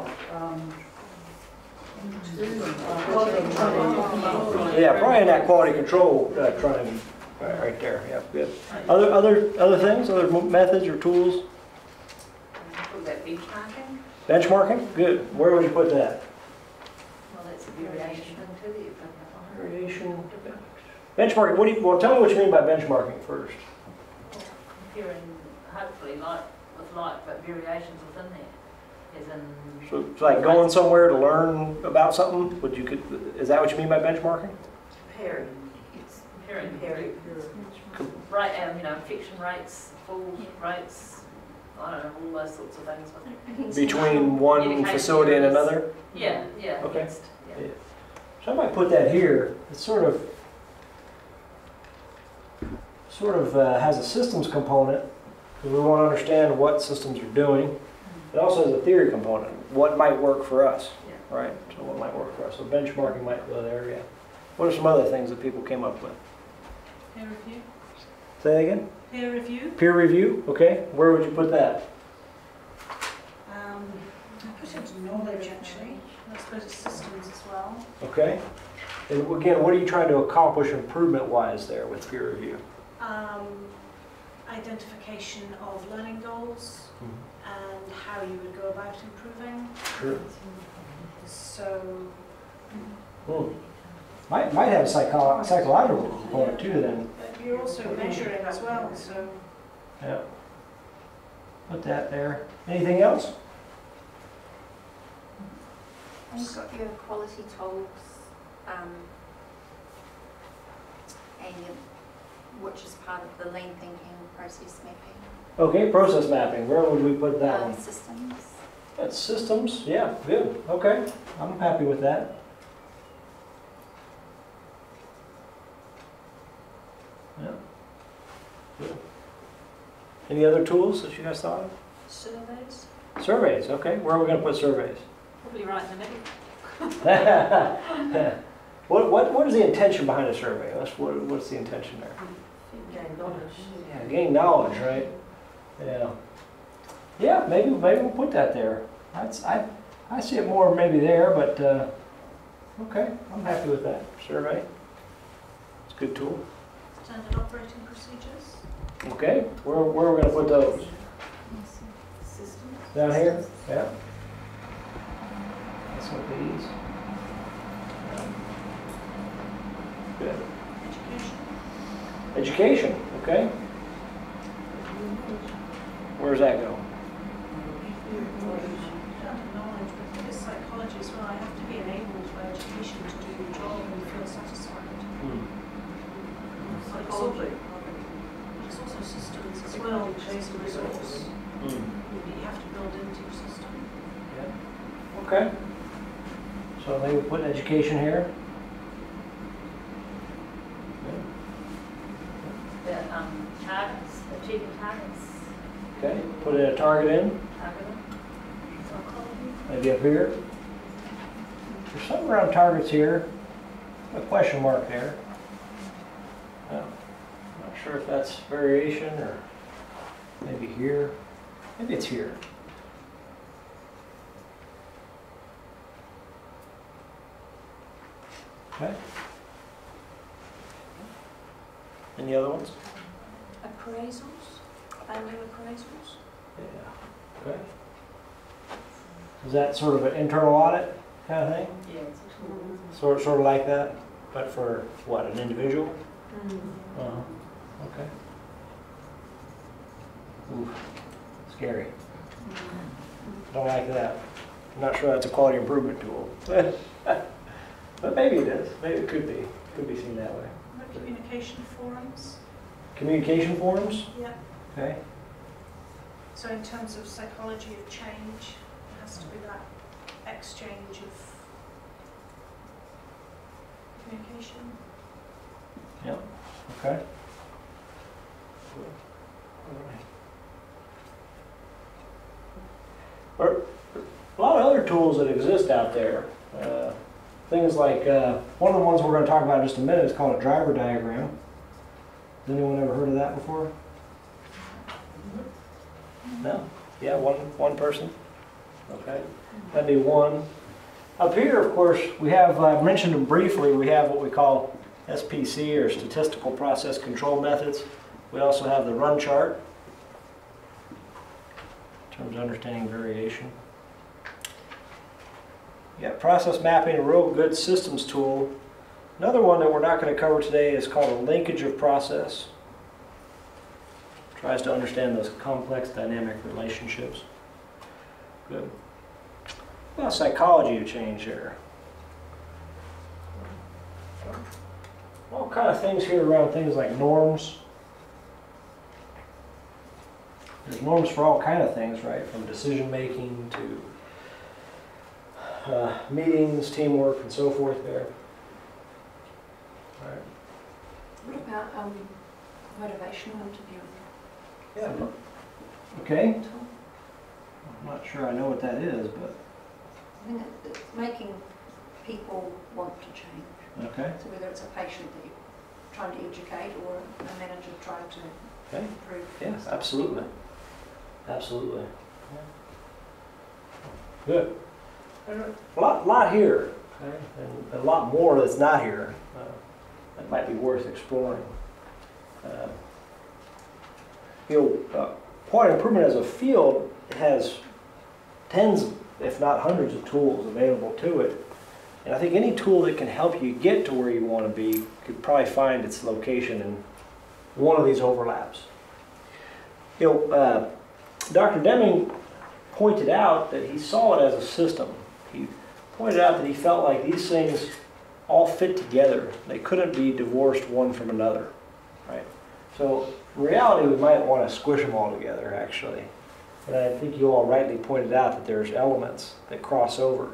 Yeah, probably in that quality control triangle right there. Yeah, good. Other things, other methods or tools? Put that benchmarking. Benchmarking, good. Where would you put that? Well, that's a variation thing too that you've done. Variation. Benchmarking. Well, tell me what you mean by benchmarking first. Comparing, hopefully, like with like, but variations within there. As in. So it's like going somewhere to learn about something. Is that what you mean by benchmarking? Comparing. Comparing. Right, infection rates, falls rates. I don't know, all those sorts of things. Between one facility and another? Yeah. Okay. Yeah. So I might put that here. It's sort of has a systems component, because we want to understand what systems are doing. It also has a theory component, what might work for us, right? So what might work for us. So benchmarking might go there, yeah. What are some other things that people came up with? Peer review. Say that again? Peer review. Peer review, okay. Where would you put that? I put it into knowledge actually. I suppose it's systems as well. Okay. And again, what are you trying to accomplish improvement-wise there with peer review? Identification of learning goals and how you would go about improving. Sure. So Might have a psychological component too then. but you're also measuring as well. So Yeah. Put that there. Anything else? And you've got your quality tools, and which is part of the lean thinking process mapping. Okay, process mapping. Where would we put that one? Systems. That's systems. Yeah, good. Okay, I'm happy with that. Yeah. Good. Any other tools that you guys thought of? Surveys. Surveys. Okay, where are we going to put surveys? Probably right in the middle. What is the intention behind a survey? What's the intention there? Gain knowledge. Yeah, gain knowledge, right? Yeah. Yeah, maybe we'll put that there. I see it more maybe there, but okay, I'm happy with that. Survey. It's a good tool. standard operating procedures. Okay, where are we going to put those? Systems. Down here? Yeah. That's what these. Good. Education. Education, okay. Where does that go? Standard knowledge, but it is psychology as well. I have to be enabled by education to do your job and feel satisfied. Psychology. It's also systems as well, which is a resource. You have to build into your system. Yeah. Okay. So maybe we'll put education here. The targets, achieving targets. Okay, put a target in, Targeting. maybe up here. There's something around targets here, a question mark there. Not sure if that's variation or maybe here. Maybe it's here. Okay. Any other ones? Appraisals. Annual appraisals. Yeah. Okay. Is that sort of an internal audit kind of thing? Yeah, it's a tool. Sort of like that, but for what, an individual? Okay. Ooh, scary. Don't like that. I'm not sure that's a quality improvement tool. But maybe it is. Maybe it could be. Could be seen that way. Communication forums. Communication forums? Yeah. Okay. So in terms of psychology of change, it has to be that exchange of communication. Yeah. Okay. There are a lot of other tools that exist out there. Things like, one of the ones we're going to talk about in just a minute is called a driver diagram. Has anyone ever heard of that before? No? Yeah, one person? Okay. That'd be one. Up here, of course, we have, I mentioned them briefly, we have what we call SPC, or Statistical Process Control Methods. We also have the run chart, in terms of understanding variation. Yeah, process mapping, a real good systems tool. Another one that we're not going to cover today is called a linkage of process. Tries to understand those complex dynamic relationships. Good. Well, psychology of change here. All kind of things here around things like norms. There's norms for all kind of things, right? From decision making to meetings, teamwork, and so forth there. Right. What about motivational interviewing? Yeah. Okay. I'm not sure I know what that is, but I think it's making people want to change. okay. So whether it's a patient that you're trying to educate or a manager trying to Okay. improve. Yes, absolutely. Absolutely. Good. A lot here, okay? And a lot more that's not here. That might be worth exploring. Quality improvement as a field has tens, if not hundreds of tools available to it. And I think any tool that can help you get to where you want to be could probably find its location in one of these overlaps. Dr. Deming pointed out that he saw it as a system. He pointed out that he felt like these things all fit together. They couldn't be divorced one from another, right? So in reality, we might want to squish them all together, actually. And I think you all rightly pointed out that there's elements that cross over.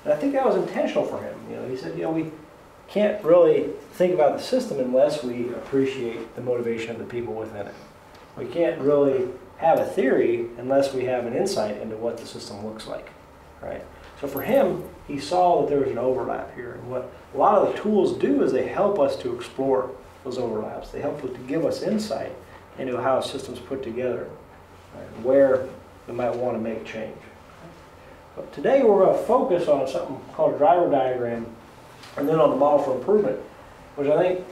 And I think that was intentional for him. He said, we can't really think about the system unless we appreciate the motivation of the people within it. We can't really have a theory unless we have an insight into what the system looks like, right? So for him, he saw that there was an overlap here. And what a lot of the tools do is they help us to explore those overlaps. They help to give us insight into how a system's put together, right? Where we might want to make change. But today we're going to focus on something called a driver diagram and then on the model for improvement, which I think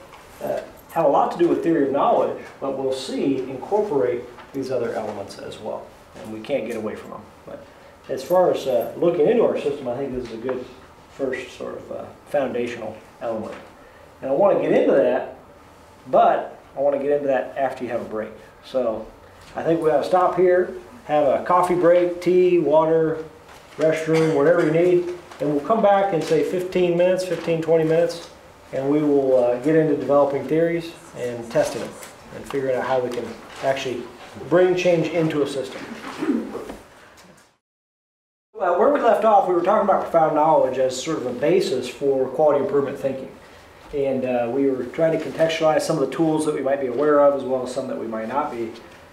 have a lot to do with theory of knowledge, but we'll see incorporate these other elements as well. And we can't get away from them. But as far as looking into our system, I think this is a good first sort of foundational element. And I want to get into that, but I want to get into that after you have a break. So I think we ought to stop here, have a coffee break, tea, water, restroom, whatever you need, and we'll come back in say 15 minutes, 15, 20 minutes, and we will get into developing theories and testing them and figuring out how we can actually bring change into a system. Where we left off, we were talking about profound knowledge as sort of a basis for quality improvement thinking. And we were trying to contextualize some of the tools that we might be aware of as well as some that we might not be.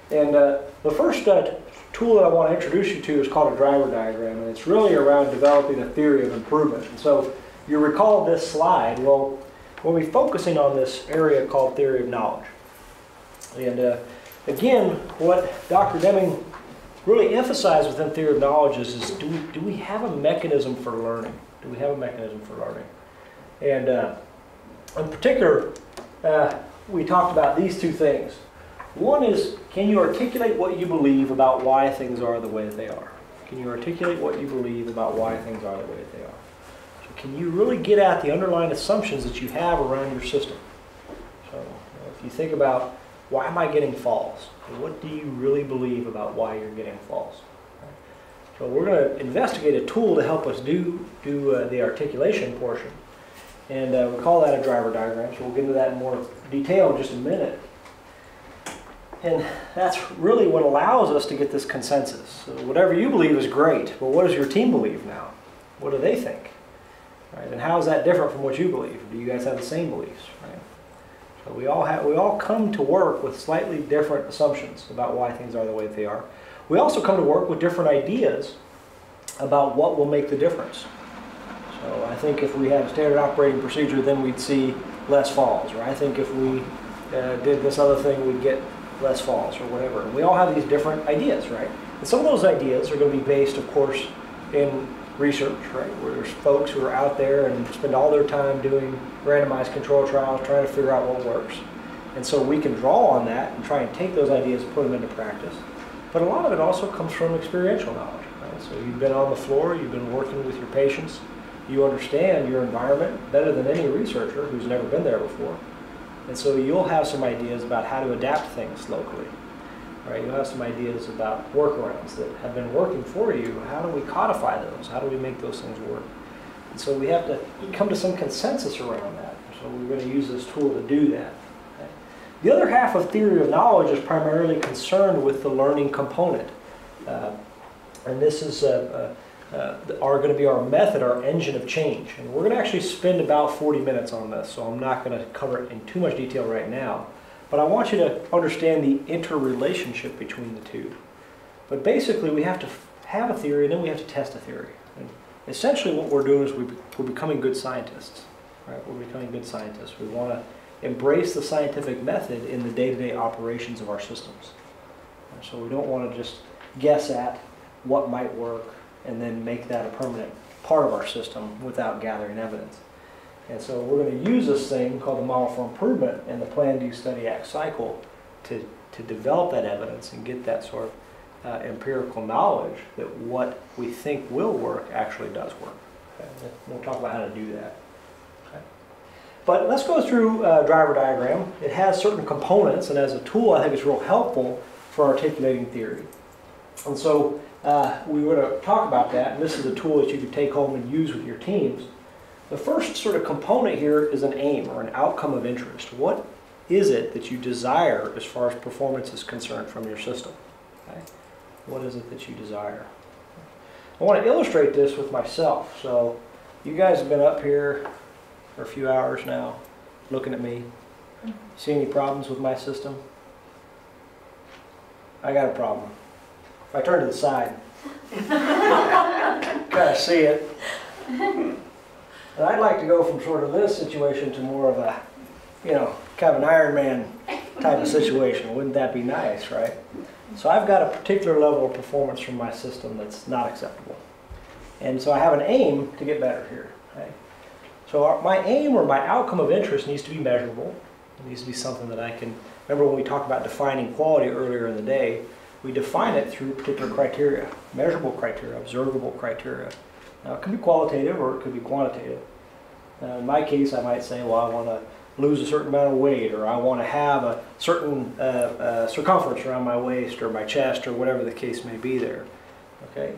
And the first tool that I want to introduce you to is called a driver diagram, and it's really around developing a theory of improvement. And so you recall this slide. Well, we'll be focusing on this area called theory of knowledge. And again, what Dr. Deming really emphasized within theory of knowledge is do we have a mechanism for learning? Do we have a mechanism for learning? And in particular, we talked about these two things. One is, can you articulate what you believe about why things are the way that they are? Can you articulate what you believe about why things are the way that they are? So can you really get at the underlying assumptions that you have around your system? So if you think about, why am I getting falls? What do you really believe about why you're getting falls? So we're going to investigate a tool to help us do the articulation portion. And we call that a driver diagram, so we'll get into that in more detail in just a minute. And that's really what allows us to get this consensus. So whatever you believe is great, but what does your team believe now? What do they think? Right? And how is that different from what you believe? Do you guys have the same beliefs? Right? So we all come to work with slightly different assumptions about why things are the way they are. We also come to work with different ideas about what will make the difference. So I think if we had a standard operating procedure, then we'd see less falls. Or I think if we did this other thing, we'd get less falls or whatever. And we all have these different ideas, right? And some of those ideas are going to be based, of course, in research, right? Where there's folks who are out there and spend all their time doing randomized control trials, trying to figure out what works. And so we can draw on that and try and take those ideas and put them into practice. But a lot of it also comes from experiential knowledge, right? So you've been on the floor, you've been working with your patients, you understand your environment better than any researcher who's never been there before. And so you'll have some ideas about how to adapt things locally. Right? You'll have some ideas about workarounds that have been working for you. How do we codify those? How do we make those things work? And so we have to come to some consensus around that. So we're going to use this tool to do that. Okay? The other half of theory of knowledge is primarily concerned with the learning component. And this is are going to be our method, our engine of change. And we're going to actually spend about 40 minutes on this, so I'm not going to cover it in too much detail right now. But I want you to understand the interrelationship between the two. But basically, we have to have a theory, and then we have to test a theory. And essentially, what we're doing is we're becoming good scientists. Right? We're becoming good scientists. We want to embrace the scientific method in the day-to-day operations of our systems. And so we don't want to just guess at what might work and then make that a permanent part of our system without gathering evidence. And so we're going to use this thing called the Model for Improvement and the Plan, Do, Study, Act cycle to develop that evidence and get that sort of empirical knowledge that what we think will work actually does work. Okay? We'll talk about how to do that. Okay? But let's go through a driver diagram. It has certain components, and as a tool I think it's real helpful for articulating theory. And so we were going to talk about that, and this is a tool that you can take home and use with your teams. The first sort of component here is an aim, or an outcome of interest. What is it that you desire as far as performance is concerned from your system? Okay? What is it that you desire? I want to illustrate this with myself. So you guys have been up here for a few hours now, looking at me. See any problems with my system? I got a problem. If I turn to the side, kind of see it. And I'd like to go from sort of this situation to more of a, you know, kind of an Iron Man type of situation. Wouldn't that be nice, right? So I've got a particular level of performance from my system that's not acceptable. And so I have an aim to get better here. Okay? So my aim or my outcome of interest needs to be measurable. It needs to be something that I can, remember when we talked about defining quality earlier in the day, we define it through particular criteria, measurable criteria, observable criteria. Now it could be qualitative or it could be quantitative. In my case, I might say, well, I want to lose a certain amount of weight, or I want to have a certain circumference around my waist or my chest, or whatever the case may be there. Okay.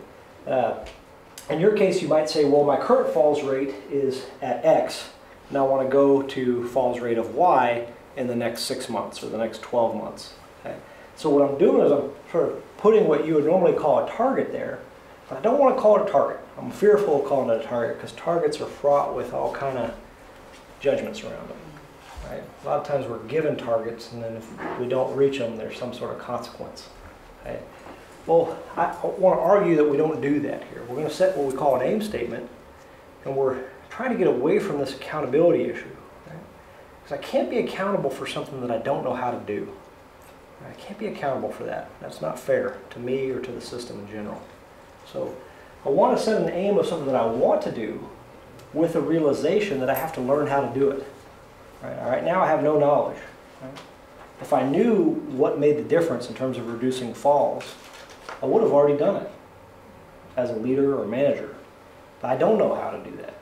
In your case, you might say, well, my current falls rate is at X, and I want to go to falls rate of Y in the next 6 months or the next 12 months. Okay. So what I'm doing is I'm sort of putting what you would normally call a target there, but I don't want to call it a target. I'm fearful of calling it a target because targets are fraught with all kind of judgments around them. Right? A lot of times we're given targets, and then if we don't reach them, there's some sort of consequence. Okay? Well, I want to argue that we don't do that here. We're going to set what we call an aim statement, and we're trying to get away from this accountability issue. Because I can't be accountable for something that I don't know how to do. I can't be accountable for that. That's not fair to me or to the system in general. So I want to set an aim of something that I want to do with a realization that I have to learn how to do it. Right now I have no knowledge. Right? If I knew what made the difference in terms of reducing falls, I would have already done it as a leader or manager. But I don't know how to do that.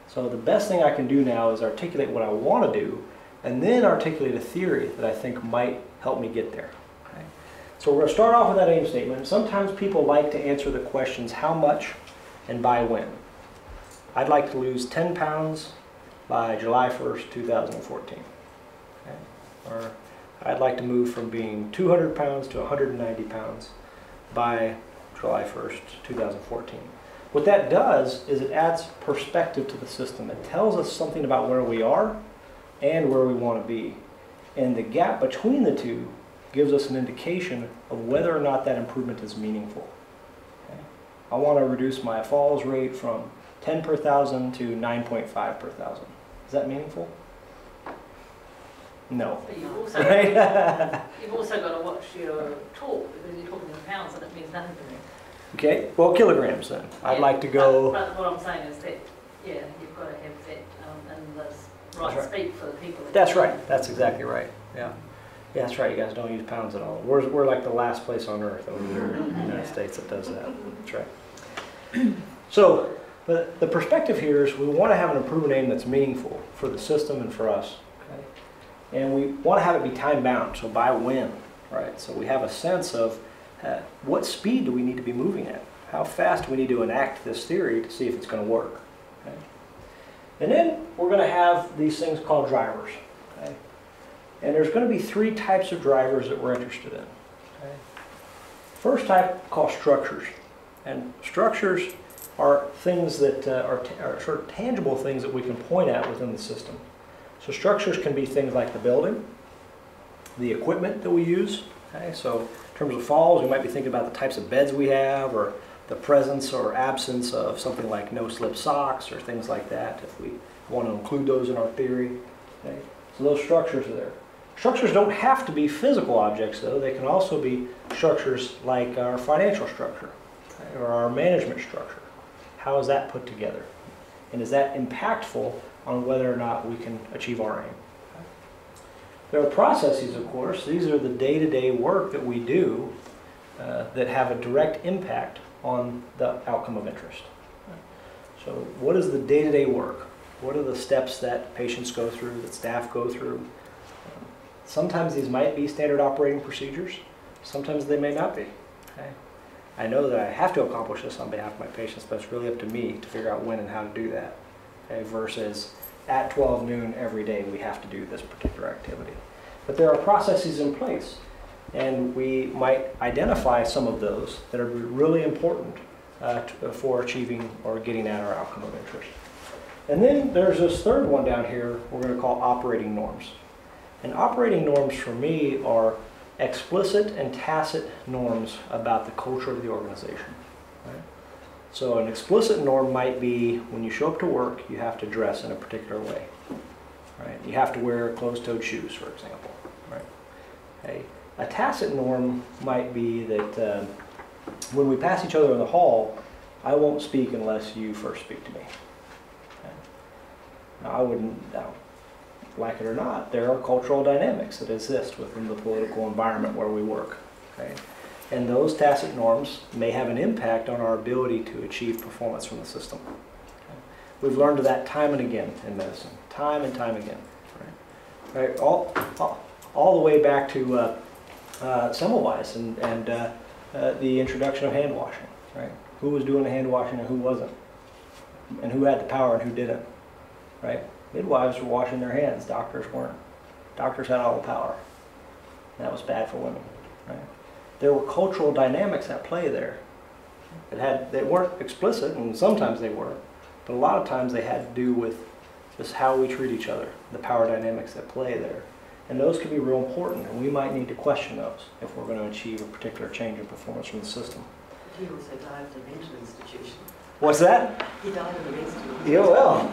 So the best thing I can do now is articulate what I want to do, and then articulate a theory that I think might help me get there. Okay? So we're going to start off with that aim statement. Sometimes people like to answer the questions how much and by when. I'd like to lose 10 pounds by July 1st, 2014. Okay? Or I'd like to move from being 200 pounds to 190 pounds by July 1st, 2014. What that does is it adds perspective to the system. It tells us something about where we are and where we want to be. And the gap between the two gives us an indication of whether or not that improvement is meaningful. Okay? I want to reduce my falls rate from 10 per thousand to 9.5 per thousand. Is that meaningful? No. But you've also, you've also got to watch your talk, because you're talking in pounds and it means nothing to me. Okay, well, kilograms then. I'd like to go... But what I'm saying is that, yeah, you've got to have that and the right speak for the people. That's right. That's exactly right. Yeah. Yeah, that's right. You guys don't use pounds at all. We're like the last place on earth over there in the United States that does that. That's right. So the perspective here is we want to have an improvement aim that's meaningful for the system and for us. Okay? And we want to have it be time bound. So by when, right? So we have a sense of what speed do we need to be moving at? How fast do we need to enact this theory to see if it's going to work? Okay? And then we're going to have these things called drivers. Okay? And there's going to be 3 types of drivers that we're interested in. Okay? First type called structures. And structures are things that are sort of tangible things that we can point at within the system. So structures can be things like the building, the equipment that we use. Okay? So in terms of falls, we might be thinking about the types of beds we have, or the presence or absence of something like no-slip socks or things like that, if we want to include those in our theory. Okay? So those structures are there. Structures don't have to be physical objects, though. They can also be structures like our financial structure, okay, or our management structure. How is that put together? And is that impactful on whether or not we can achieve our aim? Okay. There are processes, of course. These are the day-to-day work that we do that have a direct impact on the outcome of interest. So what is the day-to-day work? What are the steps that patients go through, that staff go through? Sometimes these might be standard operating procedures. Sometimes they may not be. Okay? I know that I have to accomplish this on behalf of my patients, but it's really up to me to figure out when and how to do that. Okay? Versus at 12 noon every day we have to do this particular activity. But there are processes in place, and we might identify some of those that are really important for achieving or getting at our outcome of interest. And then there's this third one down here we're going to call operating norms. And operating norms for me are explicit and tacit norms about the culture of the organization. Right? So an explicit norm might be when you show up to work, you have to dress in a particular way. Right? You have to wear closed-toed shoes, for example. Right? Okay. A tacit norm might be that when we pass each other in the hall, I won't speak unless you first speak to me. Okay. Now, I wouldn't. Like it or not, there are cultural dynamics that exist within the political environment where we work. Okay? And those tacit norms may have an impact on our ability to achieve performance from the system. Okay? We've learned that time and again in medicine, time and time again. Right? Right? All the way back to Semmelweis and the introduction of hand washing. Right? Who was doing the hand washing and who wasn't? And who had the power and who didn't? Right? Midwives were washing their hands, doctors weren't. Doctors had all the power. That was bad for women. Right? There were cultural dynamics at play there. They weren't explicit, and sometimes they were, but a lot of times they had to do with just how we treat each other, the power dynamics that play there. And those can be real important, and we might need to question those if we're going to achieve a particular change in performance from the system. He also died at a mental institution. What's that? He died at a mental institution. Yeah, well,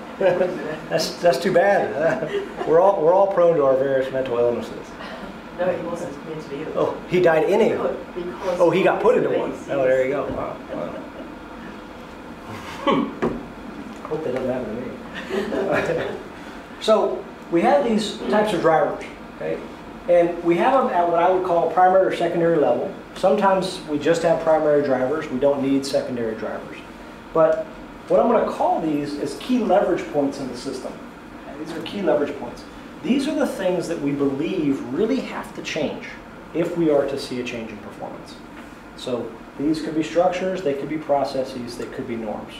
that's too bad. We're all prone to our various mental illnesses. No, he wasn't mentally ill. Oh, he died in it. Because oh, he got put into one. Yes. Oh, there you go. Wow. Hope that doesn't happen to me. So we have these types of drivers, okay? And we have them at what I would call primary or secondary level. Sometimes we just have primary drivers. We don't need secondary drivers. But what I'm going to call these is key leverage points in the system. Okay? These are key leverage points. These are the things that we believe really have to change if we are to see a change in performance. So these could be structures, they could be processes, they could be norms.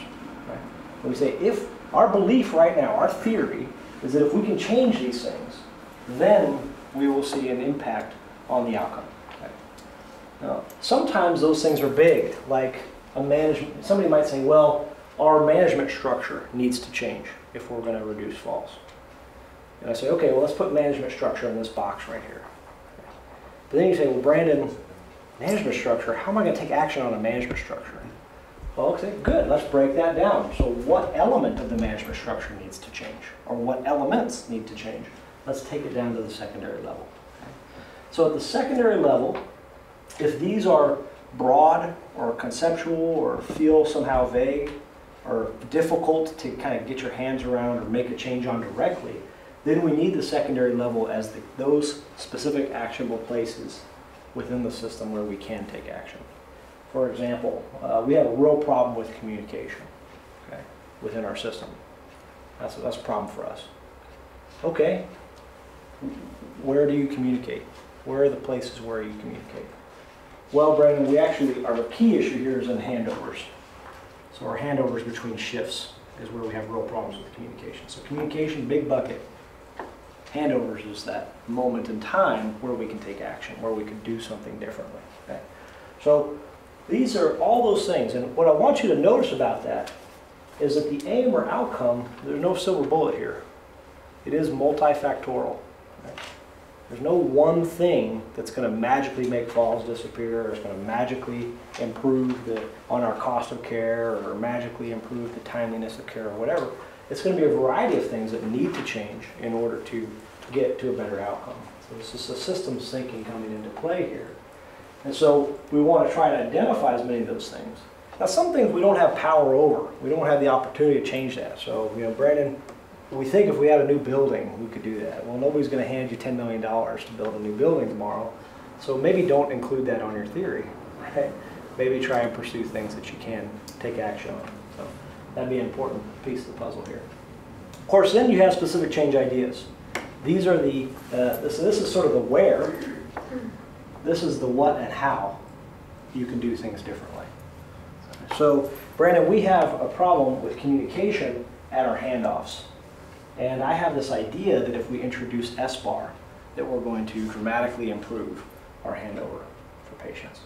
Right? And we say if our belief right now, our theory, is that if we can change these things, then we will see an impact on the outcome. Okay? Now, sometimes those things are big, like a management. Somebody might say, well, our management structure needs to change if we're going to reduce falls. And I say, okay, well, let's put management structure in this box right here. But then you say, well, Brandon, management structure, how am I going to take action on a management structure? Well, okay, good, let's break that down. So what element of the management structure needs to change? Or what elements need to change? Let's take it down to the secondary level. Okay? So at the secondary level, if these are broad or conceptual or feel somehow vague or difficult to kind of get your hands around or make a change on directly, then we need the secondary level as those specific actionable places within the system where we can take action. For example, we have a real problem with communication, okay, within our system. That's a problem for us. Okay, where do you communicate? Where are the places where you communicate? Well, Brandon, our key issue here is in handovers. So our handovers between shifts is where we have real problems with communication. So communication, big bucket. Handovers is that moment in time where we can take action, where we can do something differently. Okay? So these are all those things. And what I want you to notice about that is that the aim or outcome, there's no silver bullet here. It is multifactorial. Right? There's no one thing that's going to magically make falls disappear, or it's going to magically improve on our cost of care, or magically improve the timeliness of care, or whatever. It's going to be a variety of things that need to change in order to get to a better outcome. So it's just a systems thinking coming into play here. And so we want to try to identify as many of those things. Now, some things we don't have power over. We don't have the opportunity to change that. So, you know, Brandon, we think if we had a new building, we could do that. Well, nobody's going to hand you $10 million to build a new building tomorrow. So maybe don't include that on your theory, right? Maybe try and pursue things that you can take action on. So that'd be an important piece of the puzzle here. Of course, then you have specific change ideas. These are the, this is sort of the where. This is the what and how you can do things differently. So, Brandon, we have a problem with communication at our handoffs. And I have this idea that if we introduce SBAR, that we're going to dramatically improve our handover for patients.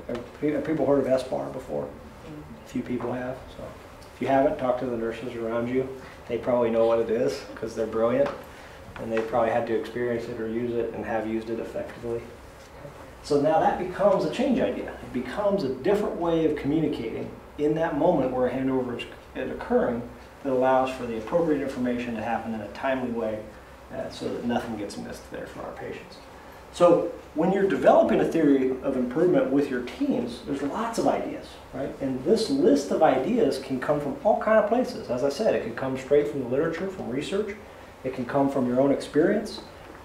Have people heard of SBAR before? A few people have. So if you haven't, talk to the nurses around you. They probably know what it is because they're brilliant. And they probably had to experience it or use it and have used it effectively. So now that becomes a change idea. It becomes a different way of communicating in that moment where a handover is occurring that allows for the appropriate information to happen in a timely way so that nothing gets missed there for our patients. So when you're developing a theory of improvement with your teams, there's lots of ideas, right? And this list of ideas can come from all kinds of places. As I said, it can come straight from the literature, from research. It can come from your own experience,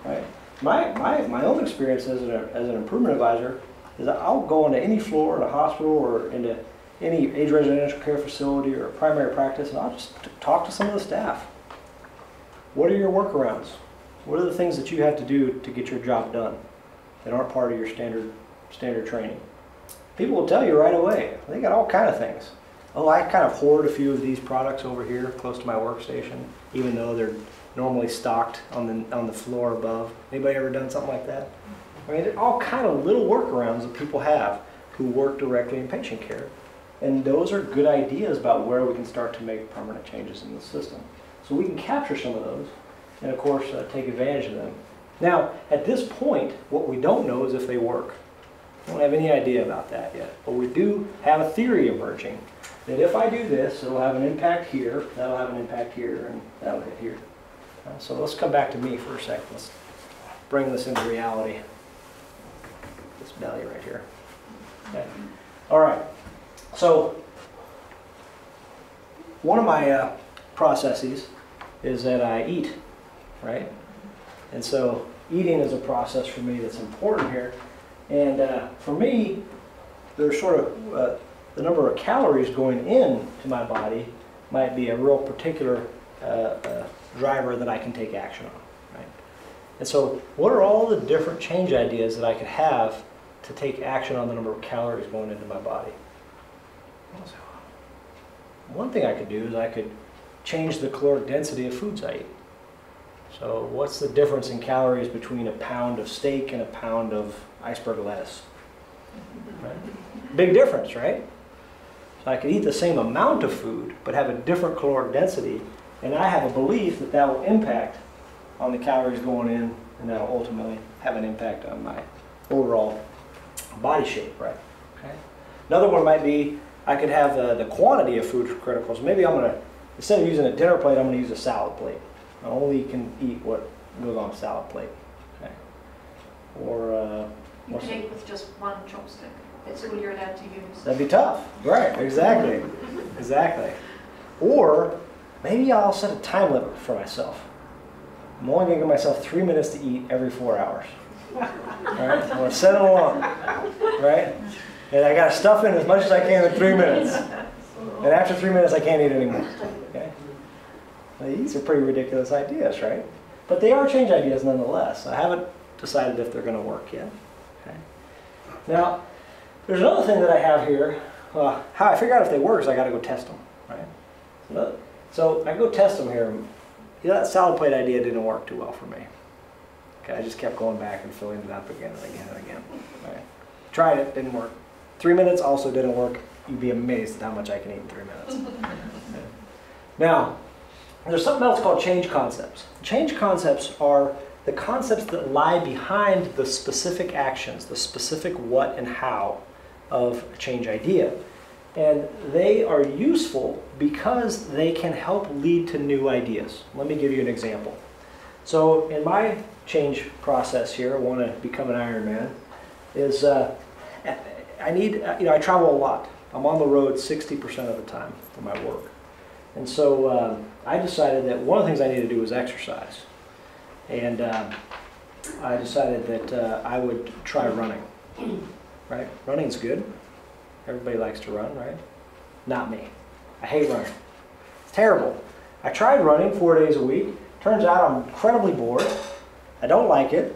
right? My own experience as an improvement advisor is that I'll go into any floor in a hospital or into any age residential care facility or primary practice, and I'll just talk to some of the staff. What are your workarounds? What are the things that you have to do to get your job done that aren't part of your standard training? People will tell you right away. They got all kinds of things. Oh, I kind of hoard a few of these products over here close to my workstation, even though they're normally stocked on the floor above. Anybody ever done something like that? I mean, there are all kind of little workarounds that people have who work directly in patient care. And those are good ideas about where we can start to make permanent changes in the system. So we can capture some of those and, of course, take advantage of them. Now, at this point, what we don't know is if they work. We don't have any idea about that yet. But we do have a theory emerging that if I do this, it'll have an impact here, that'll have an impact here, and that'll hit here. So let's come back to me for a second. Let's bring this into reality. This belly right here. Okay. All right. So one of my processes is that I eat, right? And so eating is a process for me that's important here. And for me, there's sort of the number of calories going in to my body might be a real particular driver that I can take action on, right? And so what are all the different change ideas that I could have to take action on the number of calories going into my body? One thing I could do is I could change the caloric density of foods I eat. So what's the difference in calories between a pound of steak and a pound of iceberg lettuce? Right? Big difference, right? So I could eat the same amount of food, but have a different caloric density, and I have a belief that that will impact on the calories going in, and that will ultimately have an impact on my overall body shape, right? Okay. Another one might be I could have the quantity of food critical. So maybe I'm going to, instead of using a dinner plate, I'm going to use a salad plate. I only can eat what goes on a salad plate. Okay. Or you can eat with just one chopstick. That's all you're allowed to use. That'd be tough. Right, exactly. Exactly. Or maybe I'll set a time limit for myself. I'm only going to give myself 3 minutes to eat every 4 hours. Right? I'm going to set an alarm. Right? And I got to stuff in as much as I can in 3 minutes. And after 3 minutes, I can't eat anymore. Okay? Now, these are pretty ridiculous ideas, right? But they are change ideas nonetheless. I haven't decided if they're going to work yet. Okay? Now, there's another thing that I have here. How I figure out if they work is I got to go test them. Right? So I go test them here. You know, that salad plate idea didn't work too well for me. Okay, I just kept going back and filling it up again and again and again. Right? Tried it, didn't work. 3 minutes also didn't work. You'd be amazed at how much I can eat in 3 minutes. Now, there's something else called change concepts. Change concepts are the concepts that lie behind the specific actions, the specific what and how of a change idea. And they are useful because they can help lead to new ideas. Let me give you an example. So in my change process here, I want to become an Ironman, is I travel a lot. I'm on the road 60% of the time for my work. And so I decided that one of the things I need to do was exercise. And I decided that I would try running, right? Running's good. Everybody likes to run, right? Not me. I hate running. It's terrible. I tried running 4 days a week. Turns out I'm incredibly bored. I don't like it.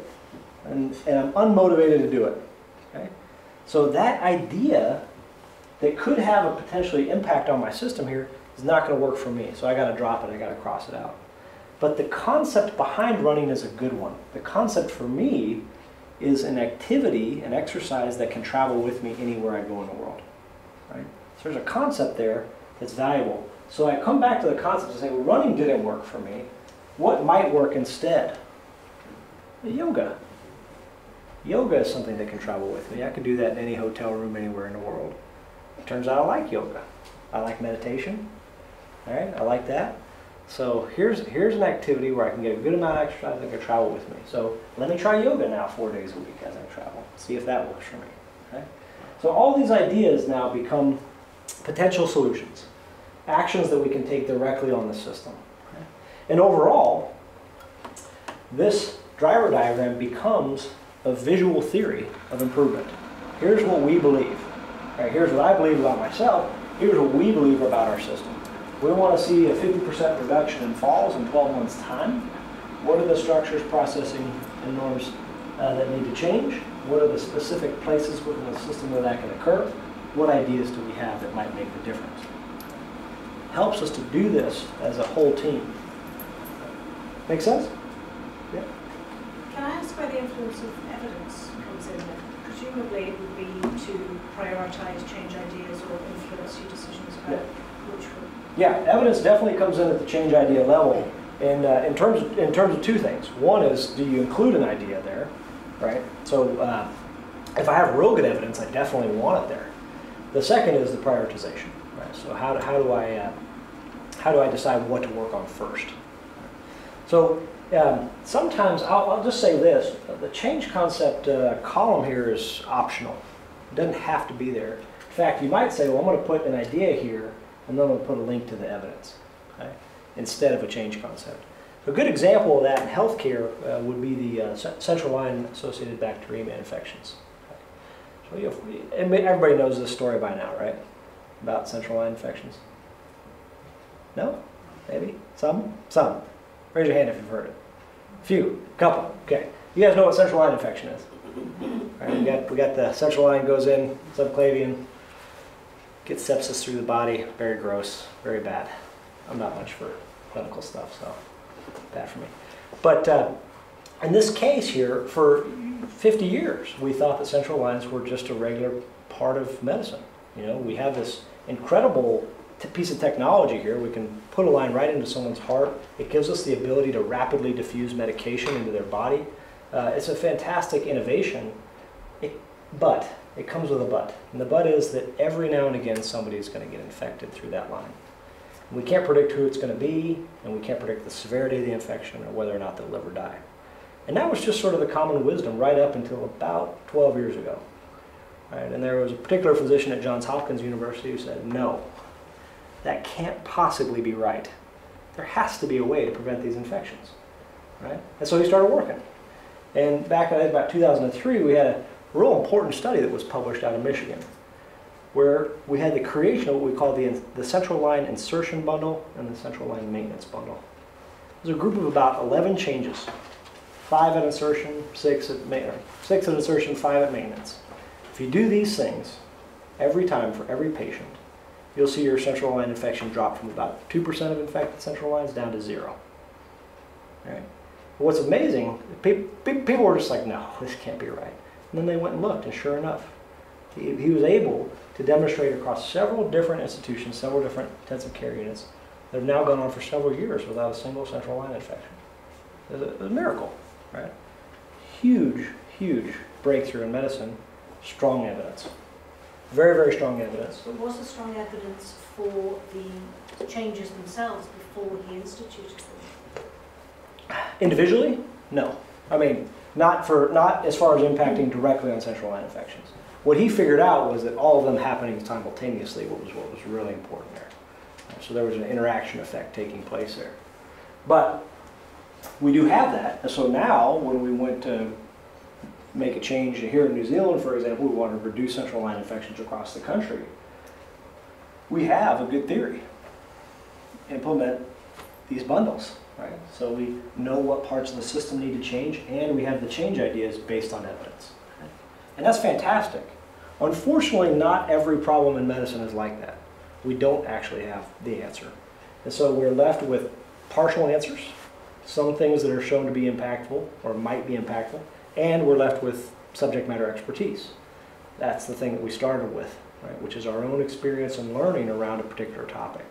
And I'm unmotivated to do it. Okay? So that idea that could have a potentially impact on my system here is not going to work for me. So I got to drop it. I got to cross it out. But the concept behind running is a good one. The concept for me is an activity, an exercise that can travel with me anywhere I go in the world. Right? So there's a concept there that's valuable. So I come back to the concept and say, well, running didn't work for me. What might work instead? Yoga. Yoga is something that can travel with me. I can do that in any hotel room anywhere in the world. It turns out I like yoga. I like meditation. All right, I like that. So here's an activity where I can get a good amount of exercise that can travel with me. So let me try yoga now 4 days a week as I travel. See if that works for me. Okay? So all these ideas now become potential solutions, actions that we can take directly on the system. Okay? And overall, this driver diagram becomes a visual theory of improvement. Here's what we believe. Right? Here's what I believe about myself. Here's what we believe about our system. We want to see a 50% reduction in falls in 12 months' time. What are the structures, processing, and norms that need to change? What are the specific places within the system where that can occur? What ideas do we have that might make the difference? Helps us to do this as a whole team. Make sense? Yeah. Can I ask where the influence of evidence comes in then? Presumably it would be to prioritise change ideas or influence your decisions about which one. Yeah, evidence definitely comes in at the change idea level. And in terms of two things. One is, do you include an idea there, right? So if I have real good evidence, I definitely want it there. The second is the prioritization, right? So how do I decide what to work on first? So sometimes I'll just say this: the change concept column here is optional. It doesn't have to be there. In fact, you might say, well, I'm going to put an idea here, and then I'm going to put a link to the evidence, okay, instead of a change concept. A good example of that in healthcare would be the central line associated bacteremia infections. Okay. So everybody knows this story by now, right? About central line infections. No? Maybe? Some? Some. Raise your hand if you've heard it. A few. A couple. Okay. You guys know what central line infection is? All right, we got the central line goes in, subclavian, gets sepsis through the body. Very gross. Very bad. I'm not much for clinical stuff, so bad for me. But in this case here, for 50 years, we thought that central lines were just a regular part of medicine. You know, we have this incredible piece of technology here. We can put a line right into someone's heart. It gives us the ability to rapidly diffuse medication into their body. It's a fantastic innovation, but it comes with a but. And the but is that every now and again somebody is going to get infected through that line. We can't predict who it's going to be, and we can't predict the severity of the infection or whether or not they'll live or die. And that was just sort of the common wisdom right up until about 12 years ago. Right? And there was a particular physician at Johns Hopkins University who said, no, that can't possibly be right. There has to be a way to prevent these infections. Right? And so he started working. And back in about 2003, we had a real important study that was published out of Michigan, where we had the creation of what we call the central line insertion bundle and the central line maintenance bundle. There's a group of about 11 changes. 5 at insertion, 6 at maintenance. 6 at insertion, 5 at maintenance. If you do these things every time for every patient, you'll see your central line infection drop from about 2% of infected central lines down to 0. All right? What's amazing, people were just like, no, this can't be right. And then they went and looked, and sure enough, He was able to demonstrate across several different institutions, several different intensive care units that have now gone on for several years without a single central line infection. It was a miracle, right? Huge, huge breakthrough in medicine, strong evidence. Very, very strong evidence. But was there strong evidence for the changes themselves before he instituted them? Individually? No. I mean, not as far as impacting directly on central line infections. What he figured out was that all of them happening simultaneously what was really important there. So there was an interaction effect taking place there. But we do have that. And so now when we went to make a change here in New Zealand, for example, we wanted to reduce central line infections across the country. We have a good theory. Implement these bundles, right? So we know what parts of the system need to change, and we have the change ideas based on evidence. And that's fantastic. Unfortunately, not every problem in medicine is like that. We don't actually have the answer. And so we're left with partial answers, some things that are shown to be impactful or might be impactful, and we're left with subject matter expertise. That's the thing that we started with, right, which is our own experience and learning around a particular topic.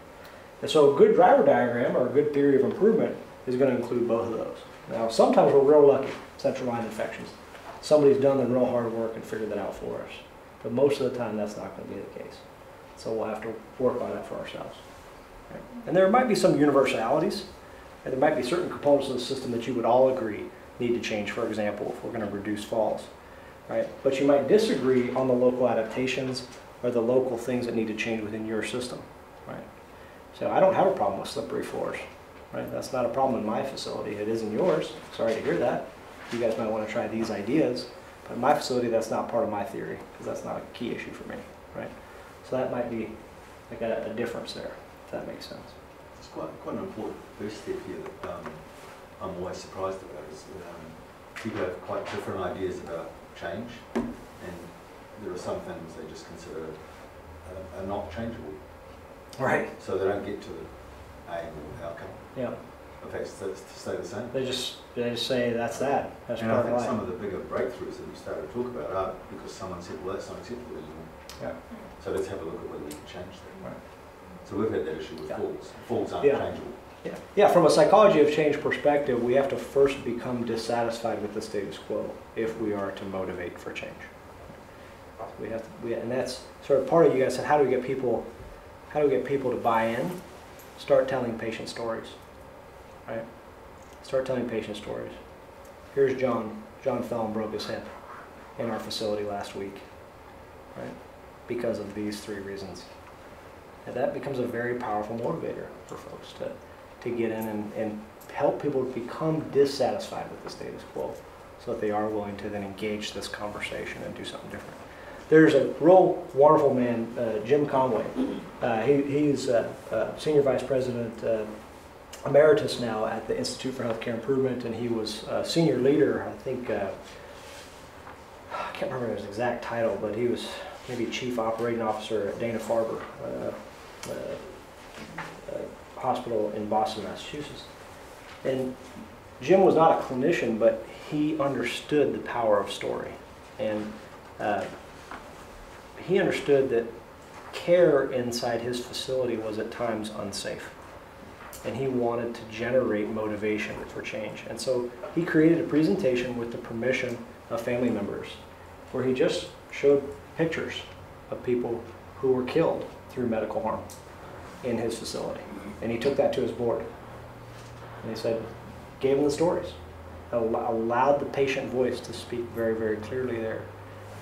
And so a good driver diagram or a good theory of improvement is going to include both of those. Now, sometimes we're real lucky, central line infections. Somebody's done the real hard work and figured that out for us. But most of the time, that's not going to be the case. So we'll have to work on that for ourselves. Right? And there might be some universalities, and there might be certain components of the system that you would all agree need to change, for example, if we're going to reduce falls. Right? But you might disagree on the local adaptations or the local things that need to change within your system. Right? So I don't have a problem with slippery floors. Right? That's not a problem in my facility. It is in yours. Sorry to hear that. You guys might want to try these ideas. But in my facility, that's not part of my theory, because that's not a key issue for me. Right? So that might be like a difference there, if that makes sense. It's quite an important first step here that I'm always surprised about, is that people have quite different ideas about change, and there are some things they just consider are not changeable. Right. So they don't get to the aim or outcome. Yeah. In fact, to stay the same. They just say that's that. That's and part I think of life. some of the bigger breakthroughs that we started to talk about are because someone said, well, that's not acceptable anymore. Yeah. So let's have a look at whether we can change that. Right. So we've had that issue with falls. Falls aren't Yeah. changeable. Yeah. Yeah, from a psychology of change perspective, we have to first become dissatisfied with the status quo if we are to motivate for change. We have to, and that's sort of part of, you guys said, how do we get people to buy in? Start telling patient stories, right? Start telling patient stories. Here's John. John fell and broke his hip in our facility last week, right? Because of these 3 reasons. And that becomes a very powerful motivator for folks to get in and help people become dissatisfied with the status quo so that they are willing to then engage this conversation and do something different. There's a real wonderful man, Jim Conway. He's Senior Vice President Emeritus now at the Institute for Healthcare Improvement, and he was a senior leader, I think, I can't remember his exact title, but he was maybe Chief Operating Officer at Dana-Farber Hospital in Boston, Massachusetts. And Jim was not a clinician, but he understood the power of story. And he understood that care inside his facility was at times unsafe. And he wanted to generate motivation for change. And so he created a presentation with the permission of family members where he just showed pictures of people who were killed through medical harm in his facility. And he took that to his board. And he said, gave them the stories, allowed the patient voice to speak very, very clearly there.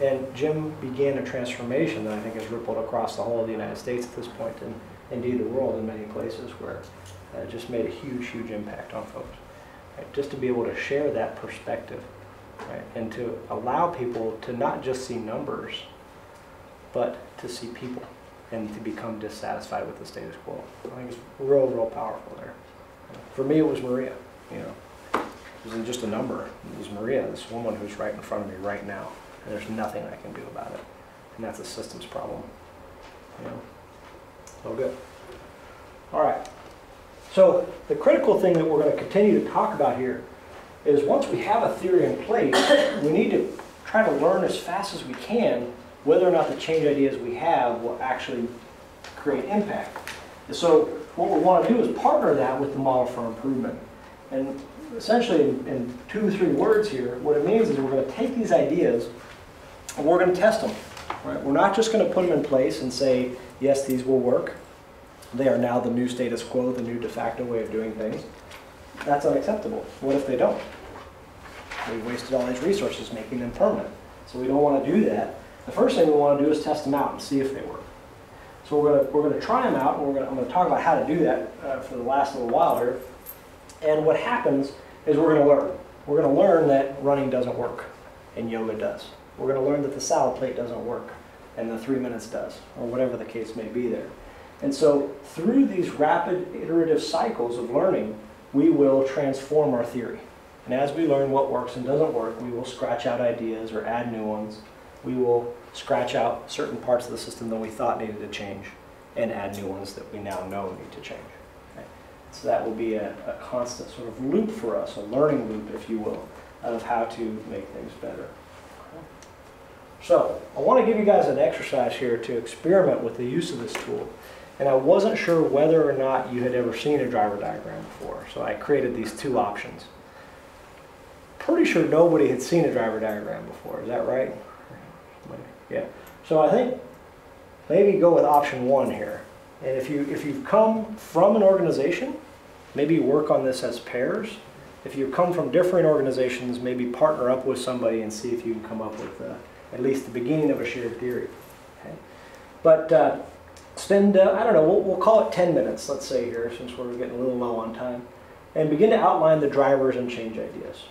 And Jim began a transformation that I think has rippled across the whole of the United States at this point, and indeed the world in many places, where it just made a huge, huge impact on folks. Right? Just to be able to share that perspective, right? And to allow people to not just see numbers, but to see people and to become dissatisfied with the status quo. I think it's real, real powerful there. For me, it was Maria. You know, it wasn't just a number. It was Maria, this woman who's right in front of me right now. And there's nothing I can do about it. And that's a systems problem. You know? So good. All right. So the critical thing that we're going to continue to talk about here is once we have a theory in place, we need to try to learn as fast as we can whether or not the change ideas we have will actually create impact. And so what we want to do is partner that with the model for improvement. And essentially in 2 or 3 words here, what it means is we're going to take these ideas and we're going to test them. Right? We're not just going to put them in place and say, yes, these will work. They are now the new status quo, the new de facto way of doing things. That's unacceptable. What if they don't? We wasted all these resources making them permanent. So we don't want to do that. The first thing we want to do is test them out and see if they work. So we're going to try them out, and I'm going to talk about how to do that for the last little while here. And what happens is we're going to learn. We're going to learn that running doesn't work, and yoga does. We're going to learn that the salad plate doesn't work, and the 3 minutes does, or whatever the case may be there. And so through these rapid iterative cycles of learning, we will transform our theory. And as we learn what works and doesn't work, we will scratch out ideas or add new ones. We will scratch out certain parts of the system that we thought needed to change and add new ones that we now know need to change. Okay? So that will be a constant sort of loop for us, a learning loop, if you will, of how to make things better. Okay? So I want to give you guys an exercise here to experiment with the use of this tool. And I wasn't sure whether or not you had ever seen a driver diagram before, so I created these 2 options. Pretty sure nobody had seen a driver diagram before, is that right? Yeah. So I think maybe go with option 1 here. And if you've come from an organization, maybe work on this as pairs. If you come from different organizations, maybe partner up with somebody and see if you can come up with at least the beginning of a shared theory. Okay? But spend, I don't know, we'll call it 10 minutes, let's say here, since we're getting a little low on time, and begin to outline the drivers and change ideas.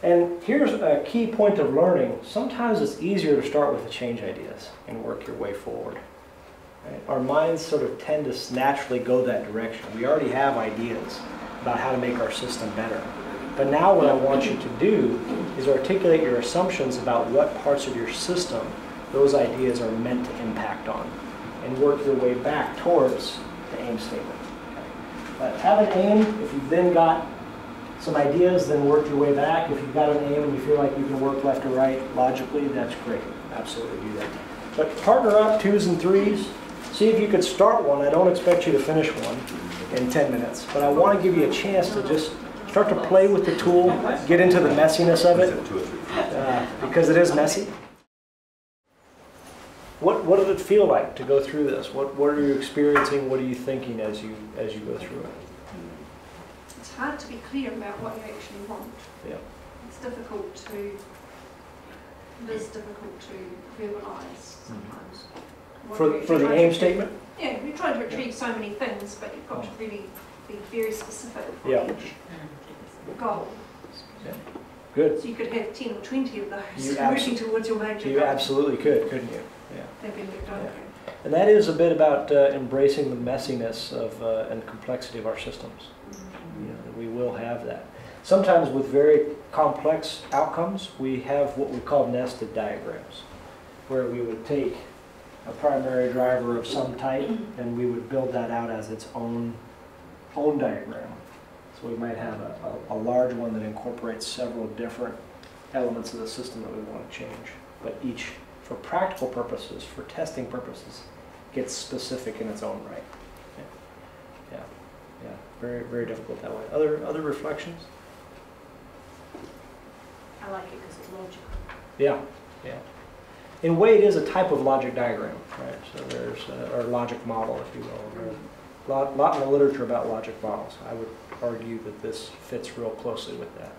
And here's a key point of learning. Sometimes it's easier to start with the change ideas and work your way forward. Right? Our minds sort of tend to naturally go that direction. We already have ideas about how to make our system better. But now what I want you to do is articulate your assumptions about what parts of your system those ideas are meant to impact on, and work your way back towards the aim statement. Okay? Have an aim. If you've then got some ideas, then work your way back. If you've got an aim and you feel like you can work left or right logically, that's great. Absolutely do that. But partner up 2s and 3s. See if you could start one. I don't expect you to finish one in 10 minutes, but I want to give you a chance to just start to play with the tool, get into the messiness of it, because it is messy. What did it feel like to go through this? What are you experiencing? What are you thinking as you go through it? It's hard to be clear about what you actually want. Yeah. It's difficult to verbalise sometimes. For the aim statement? Yeah, we're trying to achieve so many things, but you've got to really be very specific for each goal. Yeah. Good. So you could have 10 or 20 of those You working towards your major You goal. absolutely could, couldn't you? Yeah. They've been looked over. And that is a bit about embracing the messiness of and complexity of our systems. You know, we will have that. Sometimes with very complex outcomes, we have what we call nested diagrams, where we would take a primary driver of some type and we would build that out as its own diagram. So we might have a large one that incorporates several different elements of the system that we want to change, but each, for practical purposes, for testing purposes, gets specific in its own right. Yeah, very, very difficult that way. Other reflections? I like it because it's logical. Yeah. In a way, it is a type of logic diagram, right? So there's or logic model, if you will. There's a lot in the literature about logic models. I would argue that this fits real closely with that.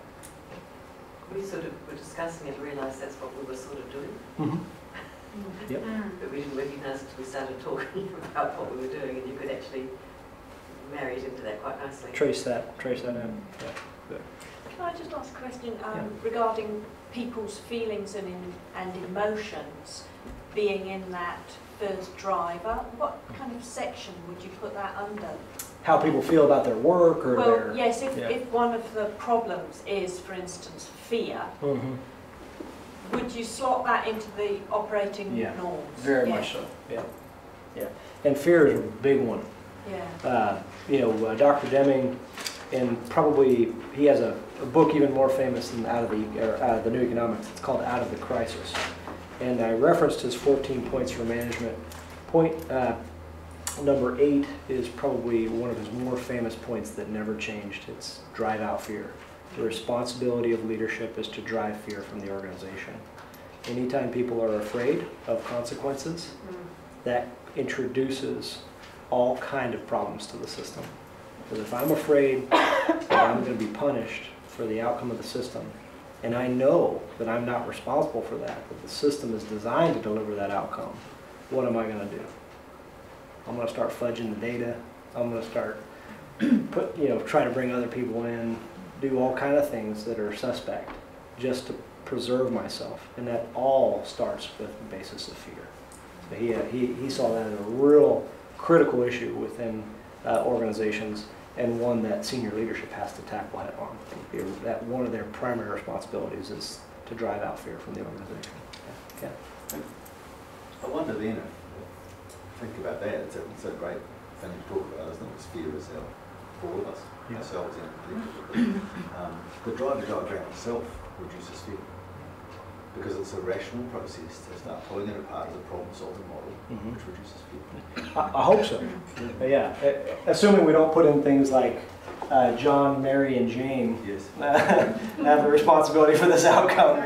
We sort of were discussing it and realised that's what we were sort of doing. Mm-hmm. Yep. But we didn't recognise until we started talking about what we were doing, and you could actually marry it into that quite nicely. Trace that in. Yeah. Good. Can I just ask a question regarding people's feelings and emotions being in that first driver? What kind of section would you put that under? How people feel about their work or their... Well, yes, if one of the problems is, for instance, fear, would you slot that into the operating norms? Very much so, yeah. And fear is a big one. Yeah. Dr. Deming, and probably he has a book even more famous than Out of the New Economics. It's called Out of the Crisis. And I referenced his 14 points for management. Point number 8 is probably one of his more famous points that never changed. It's drive out fear. The responsibility of leadership is to drive fear from the organization. Anytime people are afraid of consequences, that introduces all kind of problems to the system. Because if I'm afraid that I'm going to be punished for the outcome of the system, and I know that I'm not responsible for that, but the system is designed to deliver that outcome, what am I going to do? I'm going to start fudging the data. I'm going to start try to bring other people in, do all kind of things that are suspect just to preserve myself. And that all starts with the basis of fear. So he saw that as a real critical issue within organizations, and one that senior leadership has to tackle head on. That one of their primary responsibilities is to drive out fear from the organization. Yeah. I wonder then, think about that, it's a great thing to talk about, isn't it? It's fear itself, for all of us, ourselves and the driver diagram itself reduces fear, because it's a rational process to start pulling it apart as a problem-solving model, which reduces fear. I hope so. Yeah, assuming we don't put in things like John, Mary, and Jane have the responsibility for this outcome.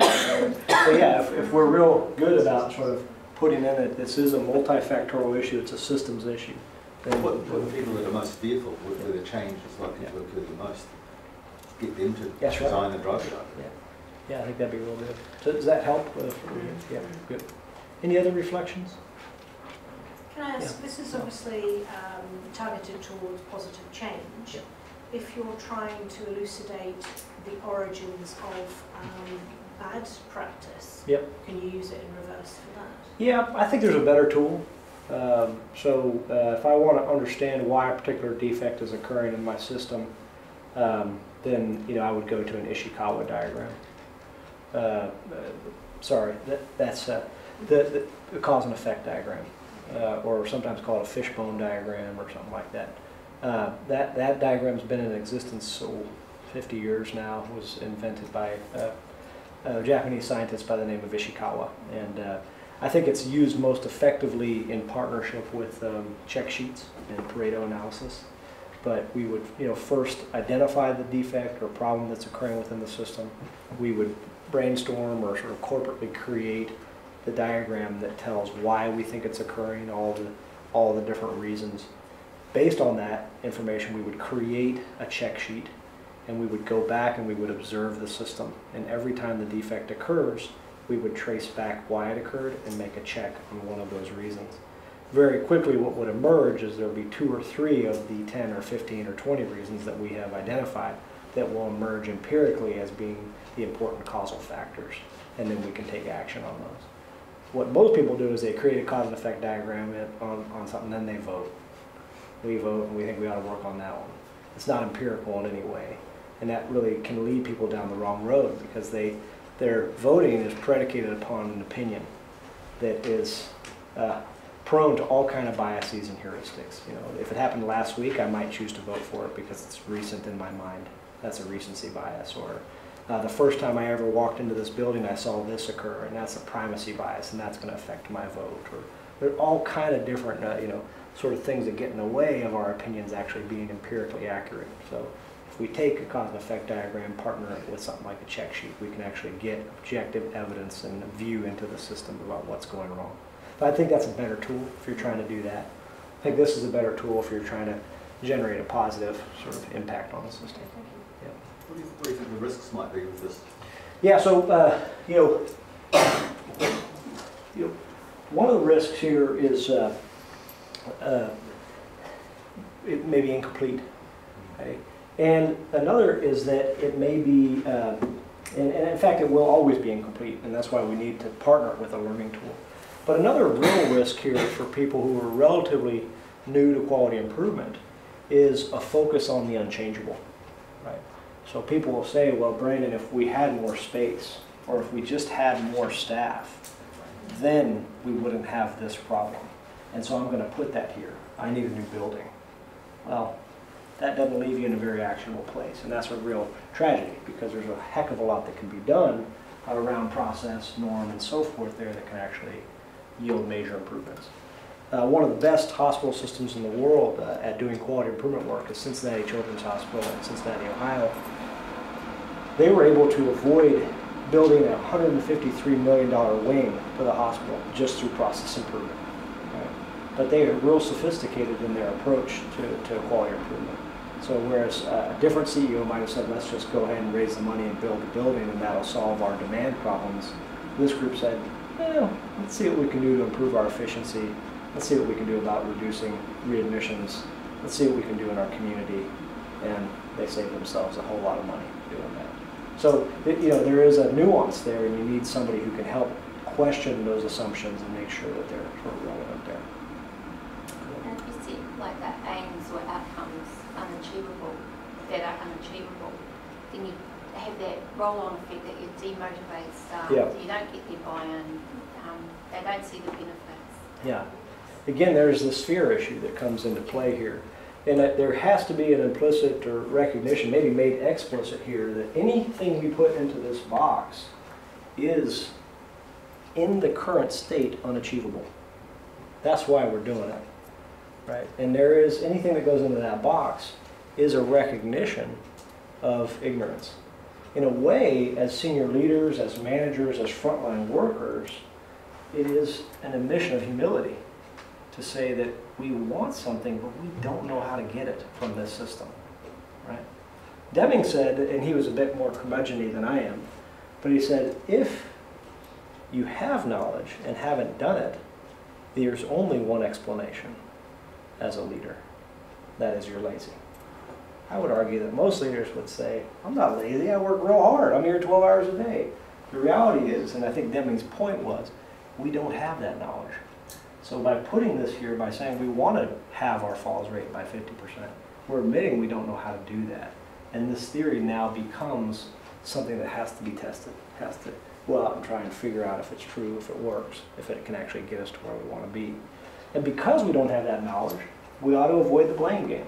But yeah, if we're real good about sort of putting in that this is a multifactorial issue, it's a systems issue. Then what people that are most fearful, where the change is likely to occur the most, get them to design the driver diagram. Yeah, I think that'd be real good. So does that help? Yeah, good. Any other reflections? Can I ask, this is obviously targeted towards positive change. Yeah. If you're trying to elucidate the origins of bad practice, can you use it in reverse for that? Yeah, I think there's a better tool. If I want to understand why a particular defect is occurring in my system, then I would go to an Ishikawa diagram. That's the cause and effect diagram, or sometimes called a fishbone diagram or something like that. That diagram's been in existence 50 years now. It was invented by a Japanese scientist by the name of Ishikawa, and I think it's used most effectively in partnership with check sheets and Pareto analysis. But we would, first identify the defect or problem that's occurring within the system. We would brainstorm or sort of corporately create the diagram that tells why we think it's occurring, all the different reasons. Based on that information, we would create a check sheet, and we would go back and we would observe the system. And every time the defect occurs, we would trace back why it occurred and make a check on one of those reasons. Very quickly, what would emerge is there would be 2 or 3 of the 10 or 15 or 20 reasons that we have identified that will emerge empirically as being the important causal factors, and then we can take action on those. What most people do is they create a cause and effect diagram on something, then they vote. We vote and we think we ought to work on that one. It's not empirical in any way, and that really can lead people down the wrong road, because their voting is predicated upon an opinion that is prone to all kind of biases and heuristics. If it happened last week, I might choose to vote for it because it's recent in my mind. That's a recency bias. Or the first time I ever walked into this building, I saw this occur, and that's a primacy bias, and that's going to affect my vote. Or there are all kind of different, sort of things that get in the way of our opinions actually being empirically accurate. So if we take a cause and effect diagram, partner it with something like a check sheet, we can actually get objective evidence and a view into the system about what's going wrong. But I think that's a better tool if you're trying to do that. I think this is a better tool if you're trying to generate a positive sort of impact on the system. Yeah. What do you think the risks might be with this? Yeah, so one of the risks here is it may be incomplete. Okay? And another is that it may be, and in fact it will always be incomplete, and that's why we need to partner with a learning tool. But another real risk here for people who are relatively new to quality improvement is a focus on the unchangeable. Right? So people will say, well, Brandon, if we had more space, or if we just had more staff, then we wouldn't have this problem. And so I'm going to put that here. I need a new building. Well, that doesn't leave you in a very actionable place, and that's a real tragedy, because there's a heck of a lot that can be done around process, norm, and so forth there that can actually yield major improvements. One of the best hospital systems in the world at doing quality improvement work is Cincinnati Children's Hospital in Cincinnati, Ohio. They were able to avoid building a $153 million wing for the hospital just through process improvement. Right? But they are real sophisticated in their approach to quality improvement. So whereas a different CEO might have said, let's just go ahead and raise the money and build the building and that'll solve our demand problems, this group said, well, let's see what we can do to improve our efficiency. Let's see what we can do about reducing readmissions. Let's see what we can do in our community. And they saved themselves a whole lot of money doing that. So, there is a nuance there, and you need somebody who can help question those assumptions and make sure that they're sort of relevant there. And if you see like that aims or outcomes unachievable, that are unachievable, then you have that roll-on effect that you demotivate staff. Yeah. You don't get their buy-in. They don't see the benefits. Yeah. Again, there's this fear issue that comes into play here. And there has to be an implicit or recognition, maybe made explicit here, that anything we put into this box is, in the current state, unachievable. That's why we're doing it, right? And there is, anything that goes into that box is a recognition of ignorance. In a way, as senior leaders, as managers, as frontline workers, it is an admission of humility to say that we want something, but we don't know how to get it from this system, right? Deming said, and he was a bit more curmudgeon-y than I am, but he said, if you have knowledge and haven't done it, there's only one explanation as a leader. That is, you're lazy. I would argue that most leaders would say, I'm not lazy, I work real hard, I'm here 12 hours a day. The reality is, and I think Deming's point was, we don't have that knowledge. So by putting this here, by saying we want to have our falls rate by 50%, we're admitting we don't know how to do that. And this theory now becomes something that has to be tested, has to go out and try and figure out if it's true, if it works, if it can actually get us to where we want to be. And because we don't have that knowledge, we ought to avoid the blame game.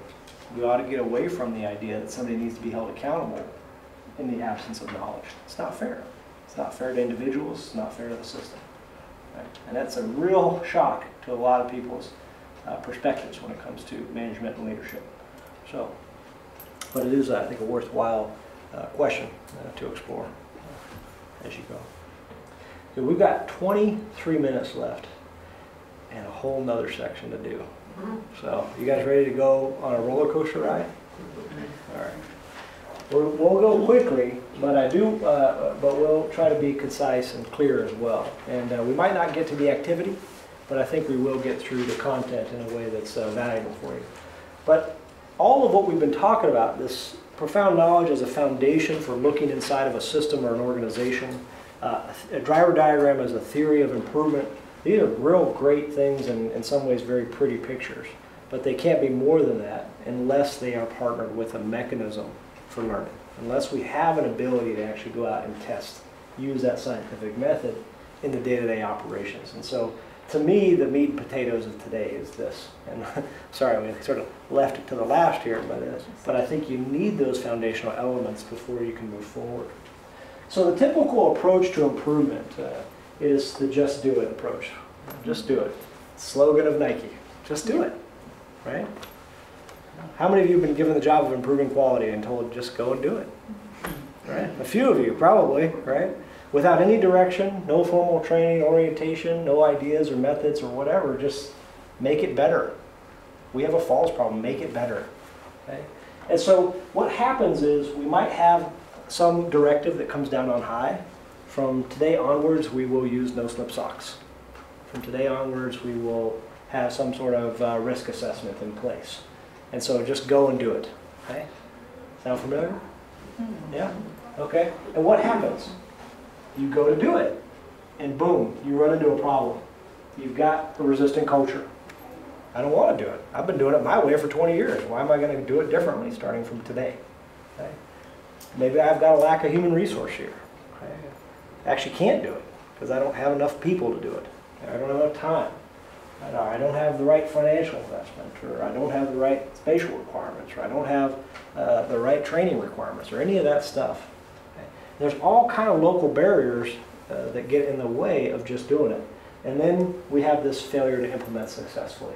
We ought to get away from the idea that somebody needs to be held accountable in the absence of knowledge. It's not fair. It's not fair to individuals, it's not fair to the system. Right? And that's a real shock to a lot of people's perspectives when it comes to management and leadership. So, but it is, I think, a worthwhile question to explore as you go. So we've got 23 minutes left and a whole nother section to do. So, you guys ready to go on a roller coaster ride? All right. We'll go quickly, but we'll try to be concise and clear as well. And we might not get to the activity, but I think we will get through the content in a way that's valuable for you. But all of what we've been talking about, this profound knowledge as a foundation for looking inside of a system or an organization, a driver diagram as a theory of improvement, these are real great things and in some ways very pretty pictures. But they can't be more than that unless they are partnered with a mechanism for learning. Unless we have an ability to actually go out and test, use that scientific method in the day-to-day operations. And so, to me, the meat and potatoes of today is this. And sorry, we sort of left it to the last here, but I think you need those foundational elements before you can move forward. So the typical approach to improvement is the just do it approach. Just do it. Slogan of Nike. Just do it, right? How many of you have been given the job of improving quality and told just go and do it? Right? A few of you probably, right? Without any direction, no formal training, orientation, no ideas or methods or whatever, just make it better. We have a falls problem, make it better. Okay? And so what happens is we might have some directive that comes down on high. From today onwards, we will use no-slip socks. From today onwards, we will have some sort of risk assessment in place. And so just go and do it. Okay? Sound familiar? Yeah? Okay. And what happens? You go to do it, and boom, you run into a problem. You've got a resistant culture. I don't want to do it. I've been doing it my way for 20 years. Why am I going to do it differently starting from today? Okay? Maybe I've got a lack of human resource here. Okay? I actually can't do it because I don't have enough people to do it. I don't have enough time. I don't have the right financial investment, or I don't have the right spatial requirements, or I don't have the right training requirements, or any of that stuff. Okay? There's all kind of local barriers that get in the way of just doing it. And then we have this failure to implement successfully.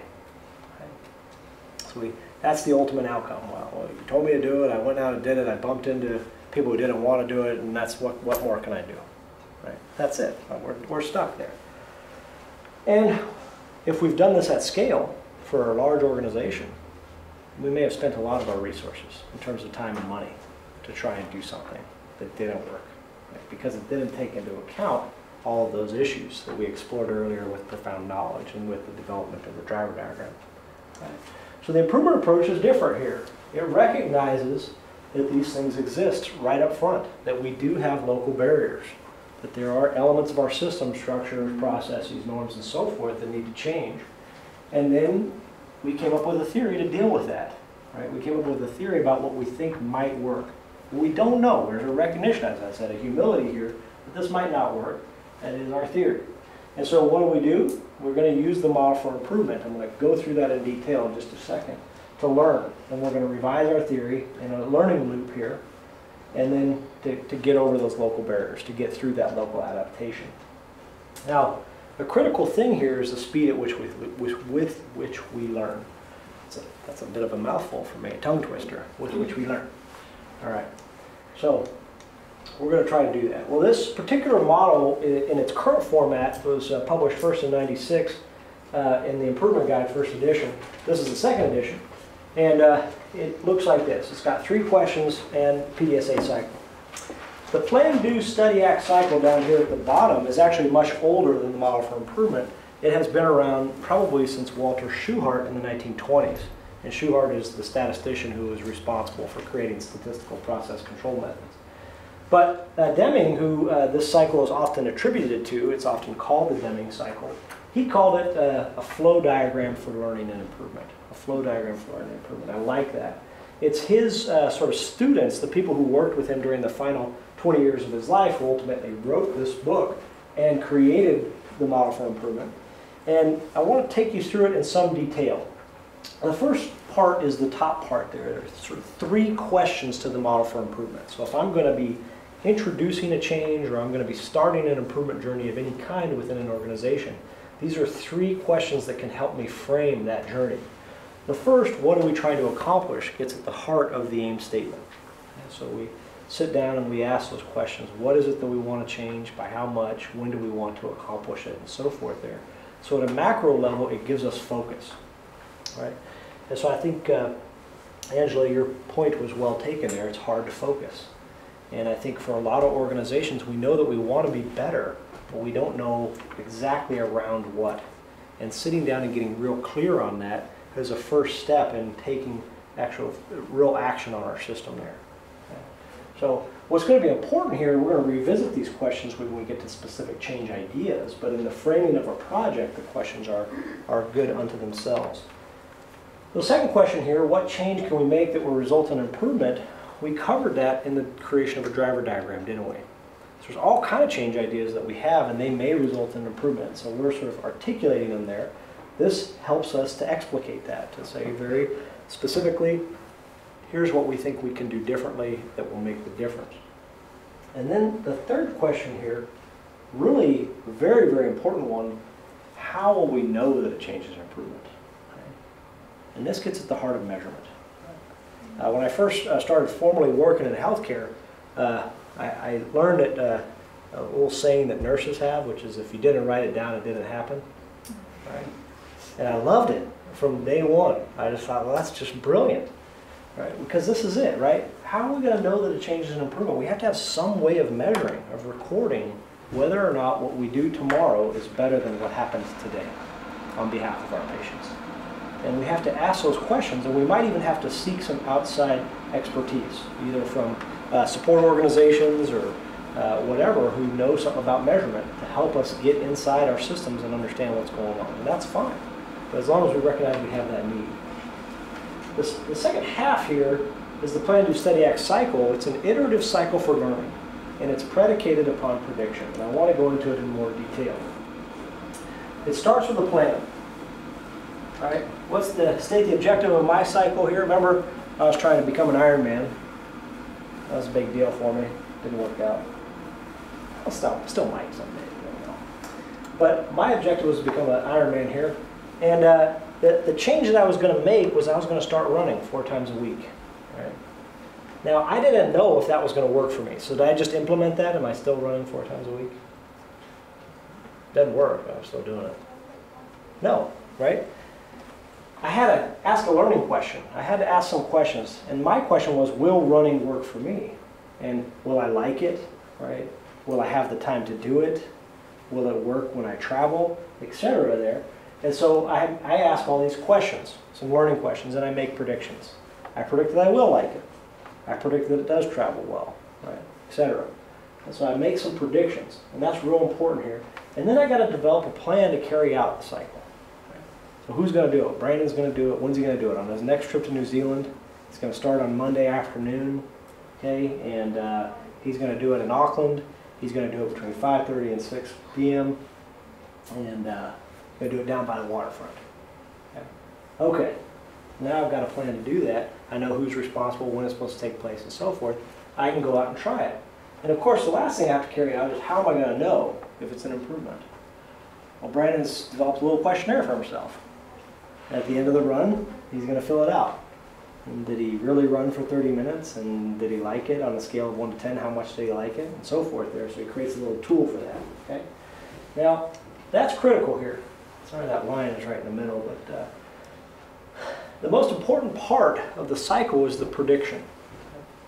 So that's the ultimate outcome. Well, you told me to do it, I went out and did it, I bumped into people who didn't want to do it, and that's what more can I do? Right? That's it. We're stuck there. And if we've done this at scale for a large organization, we may have spent a lot of our resources in terms of time and money to try and do something that didn't work, right? Because it didn't take into account all of those issues that we explored earlier with profound knowledge and with the development of the driver diagram. Right? So the improvement approach is different here. It recognizes that these things exist right up front, that we do have local barriers, that there are elements of our system, structures, processes, norms, and so forth that need to change. And then we came up with a theory to deal with that. Right? We came up with a theory about what we think might work. But we don't know. There's a recognition, as I said, a humility here, that this might not work. That is our theory. And so what do? We're going to use the model for improvement. I'm going to go through that in detail in just a second to learn. And we're going to revise our theory in a learning loop here, and then to get over those local barriers, to get through that local adaptation. Now, the critical thing here is the speed at which with which we learn. That's a bit of a mouthful for me, a tongue twister, with which we learn. All right, so we're going to try to do that. Well, this particular model in its current format was published first in '96 in the Improvement Guide, first edition. This is the second edition. And it looks like this. It's got 3 questions and PDSA cycle. The Plan, Do, Study, Act cycle down here at the bottom is actually much older than the Model for Improvement. It has been around probably since Walter Shewhart in the 1920s. And Shewhart is the statistician who was responsible for creating statistical process control methods. But Deming, who this cycle is often attributed to, it's often called the Deming cycle, he called it a flow diagram for learning and improvement. A flow diagram for learning and improvement. I like that. It's his sort of students, the people who worked with him during the final 20 years of his life, who ultimately wrote this book and created the Model for Improvement. And I want to take you through it in some detail. The first part is the top part there. There's sort of 3 questions to the Model for Improvement. So if I'm going to be introducing a change, or I'm going to be starting an improvement journey of any kind within an organization, these are 3 questions that can help me frame that journey. The first, what are we trying to accomplish, gets at the heart of the aim statement. And so we sit down and we ask those questions. What is it that we want to change? By how much? When do we want to accomplish it? And so forth there. So at a macro level, it gives us focus. Right? And so I think, Angela, your point was well taken there. It's hard to focus. And I think for a lot of organizations, we know that we want to be better, but we don't know exactly around what. And sitting down and getting real clear on that is a first step in taking real action on our system there. Okay. So what's going to be important here, we're going to revisit these questions when we get to specific change ideas, but in the framing of a project, the questions are good unto themselves. The second question here, what change can we make that will result in improvement? We covered that in the creation of a driver diagram, didn't we? So there's all kind of change ideas that we have, and they may result in improvement. So we're sort of articulating them there. This helps us to explicate that, to say very specifically, here's what we think we can do differently that will make the difference. And then the third question here, really very, very important one, how will we know that a change is an improvement? Okay. And this gets at the heart of measurement. When I first started formally working in healthcare, I learned a little saying that nurses have, which is if you didn't write it down, it didn't happen. Right? And I loved it from day one. I just thought, well, that's just brilliant. Right? Because this is it, right? How are we going to know that a change is an improvement? We have to have some way of measuring, of recording, whether or not what we do tomorrow is better than what happens today on behalf of our patients. And we have to ask those questions, and we might even have to seek some outside expertise, either from support organizations or whatever, who know something about measurement to help us get inside our systems and understand what's going on. And that's fine, but as long as we recognize we have that need. The second half here is the Plan, Do, Study, Act cycle. It's an iterative cycle for learning, and it's predicated upon prediction. And I want to go into it in more detail. It starts with a plan. All right, what's the state the objective of my cycle here? Remember, I was trying to become an Ironman. That was a big deal for me. Didn't work out. I'll still might someday. You know. But my objective was to become an Ironman here. And the change that I was going to make was I was going to start running 4 times a week. Right? Now, I didn't know if that was going to work for me. So did I just implement that? Am I still running 4 times a week? Doesn't work, but I'm still doing it. No, right? I had to ask a learning question. I had to ask some questions. And my question was, will running work for me? And will I like it, right? Will I have the time to do it? Will it work when I travel, etc. there? And so I ask all these questions, some learning questions, and I make predictions. I predict that I will like it. I predict that it does travel well, right, etc. And so I make some predictions, and that's real important here. And then I got to develop a plan to carry out the cycle. Right? So who's going to do it? Brandon's going to do it. When's he going to do it? On his next trip to New Zealand. It's going to start on Monday afternoon, okay? And he's going to do it in Auckland. He's going to do it between 5:30 and 6 p.m. And going to do it down by the waterfront. Okay. Now I've got a plan to do that. I know who's responsible, when it's supposed to take place, and so forth. I can go out and try it. And of course, the last thing I have to carry out is how am I going to know if it's an improvement? Well, Brandon's developed a little questionnaire for himself. At the end of the run, he's going to fill it out. And did he really run for 30 minutes? And did he like it on a scale of 1 to 10? How much did he like it? And so forth there. So he creates a little tool for that. Okay. Now, that's critical here. Sorry that line is right in the middle, but the most important part of the cycle is the prediction.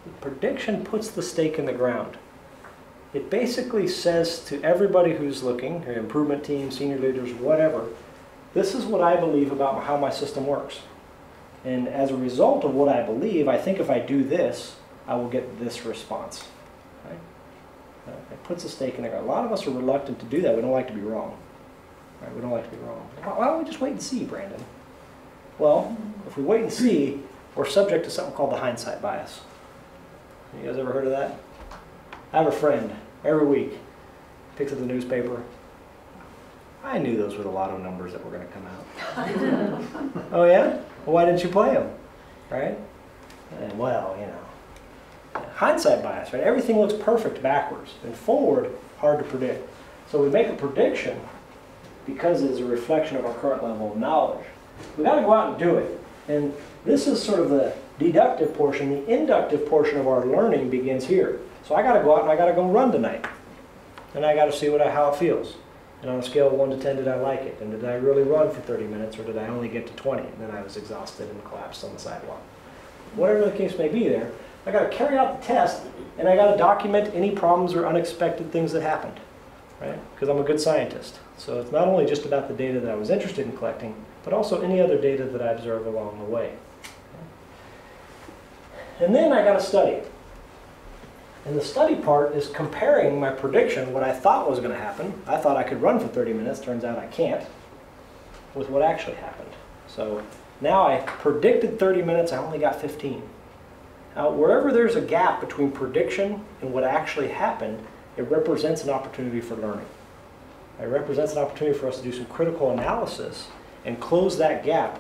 The prediction puts the stake in the ground. It basically says to everybody who's looking, your improvement team, senior leaders, whatever, this is what I believe about how my system works. And as a result of what I believe, I think if I do this, I will get this response. Right? It puts a stake in the ground. A lot of us are reluctant to do that. We don't like to be wrong. Right? We don't like to be wrong. Why don't we just wait and see, Brandon? Well, if we wait and see, we're subject to something called the hindsight bias. You guys ever heard of that? I have a friend, every week, picks up the newspaper. I knew those were the lotto numbers that were going to come out. Oh yeah? Well, why didn't you play them? Right? And well, you know. Hindsight bias, right? Everything looks perfect backwards. And forward, hard to predict. So we make a prediction because it is a reflection of our current level of knowledge. We've got to go out and do it. And this is sort of the deductive portion. The inductive portion of our learning begins here. So I got to go out and I got to go run tonight. And I got to see how it feels. And on a scale of 1 to 10, did I like it? And did I really run for 30 minutes or did I only get to 20? And then I was exhausted and collapsed on the sidewalk. Whatever the case may be there, I got to carry out the test and I got to document any problems or unexpected things that happened. Right? Because I'm a good scientist. So it's not only just about the data that I was interested in collecting, but also any other data that I observe along the way. And then I got to study. And the study part is comparing my prediction, what I thought was going to happen. I thought I could run for 30 minutes, turns out I can't, with what actually happened. So now I predicted 30 minutes, I only got 15. Now wherever there's a gap between prediction and what actually happened, it represents an opportunity for learning. It represents an opportunity for us to do some critical analysis and close that gap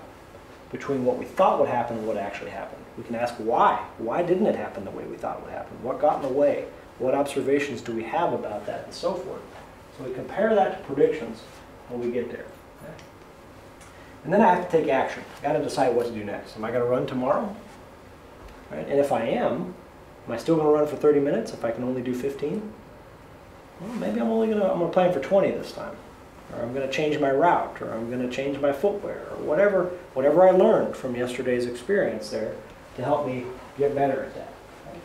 between what we thought would happen and what actually happened. We can ask why. Why didn't it happen the way we thought it would happen? What got in the way? What observations do we have about that and so forth? So we compare that to predictions when we get there. Okay? And then I have to take action. I've got to decide what to do next. Am I going to run tomorrow? Right? And if I am I still going to run for 30 minutes if I can only do 15? Well, maybe I'm going to plan for 20 this time. Or I'm going to change my route, or I'm going to change my footwear, or whatever I learned from yesterday's experience there to help me get better at that. Right?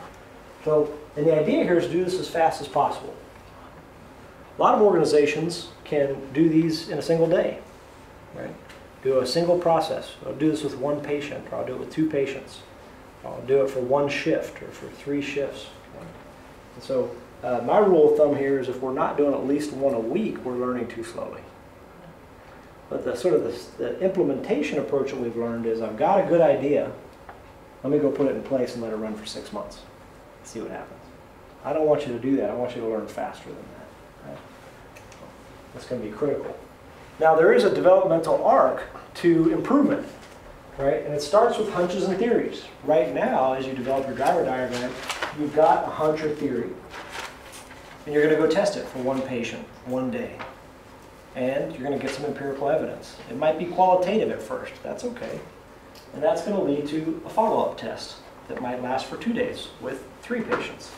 So, and the idea here is to do this as fast as possible. A lot of organizations can do these in a single day. Right? Do a single process. I'll do this with 1 patient, or I'll do it with 2 patients. I'll do it for 1 shift, or for 3 shifts. Right? And so, my rule of thumb here is if we're not doing at least 1 a week, we're learning too slowly. But the implementation approach that we've learned is I've got a good idea, let me go put it in place and let it run for 6 months. See what happens. I don't want you to do that. I want you to learn faster than that. Right? That's going to be critical. Now there is a developmental arc to improvement. Right? And it starts with hunches and theories. Right now, as you develop your driver diagram, you've got a hunch or theory, and you're going to go test it for one patient, one day. And you're going to get some empirical evidence. It might be qualitative at first, that's okay. And that's going to lead to a follow-up test that might last for 2 days with 3 patients.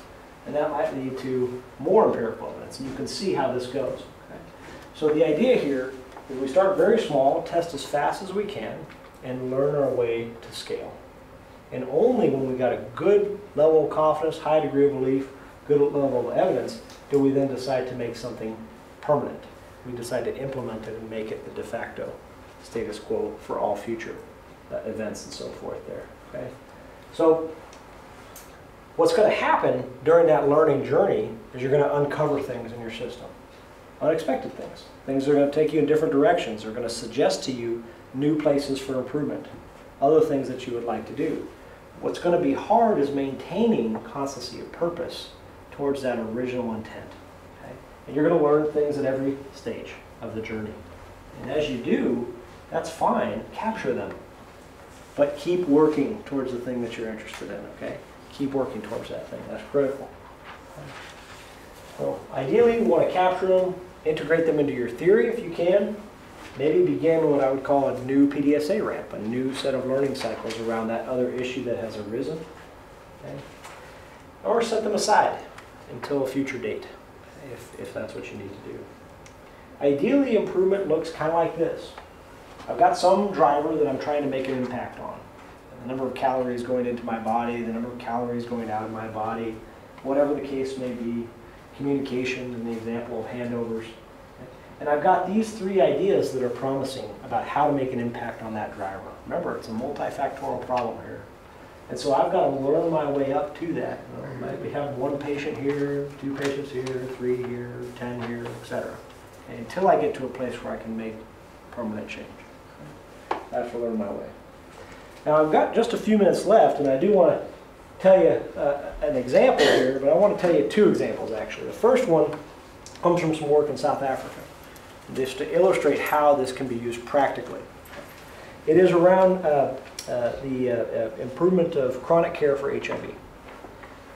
And that might lead to more empirical evidence, and you can see how this goes. Okay? So the idea here is we start very small, test as fast as we can, and learn our way to scale. And only when we got a good level of confidence, high degree of belief, good level of evidence, do we then decide to make something permanent. We decide to implement it and make it the de facto status quo for all future events and so forth there. Okay? So what's going to happen during that learning journey is you're going to uncover things in your system. Unexpected things. Things that are going to take you in different directions. Are going to suggest to you new places for improvement. Other things that you would like to do. What's going to be hard is maintaining constancy of purpose towards that original intent. Okay? And you're going to learn things at every stage of the journey. And as you do, that's fine. Capture them. But keep working towards the thing that you're interested in. Okay? Keep working towards that thing. That's critical. Okay? So ideally, you want to capture them, integrate them into your theory if you can. Maybe begin what I would call a new PDSA ramp, a new set of learning cycles around that other issue that has arisen. Okay? Or set them aside until a future date, if that's what you need to do. Ideally, improvement looks kind of like this. I've got some driver that I'm trying to make an impact on. The number of calories going into my body, the number of calories going out of my body, whatever the case may be, communication in the example of handovers. And I've got these 3 ideas that are promising about how to make an impact on that driver. Remember, it's a multifactorial problem here. And so I've got to learn my way up to that. We have 1 patient here, 2 patients here, 3 here, 10 here, etc. Until I get to a place where I can make permanent change. I have to learn my way. Now I've got just a few minutes left, and I do want to tell you an example here, but I want to tell you 2 examples actually. The first one comes from some work in South Africa, just to illustrate how this can be used practically. It is around the improvement of chronic care for HIV.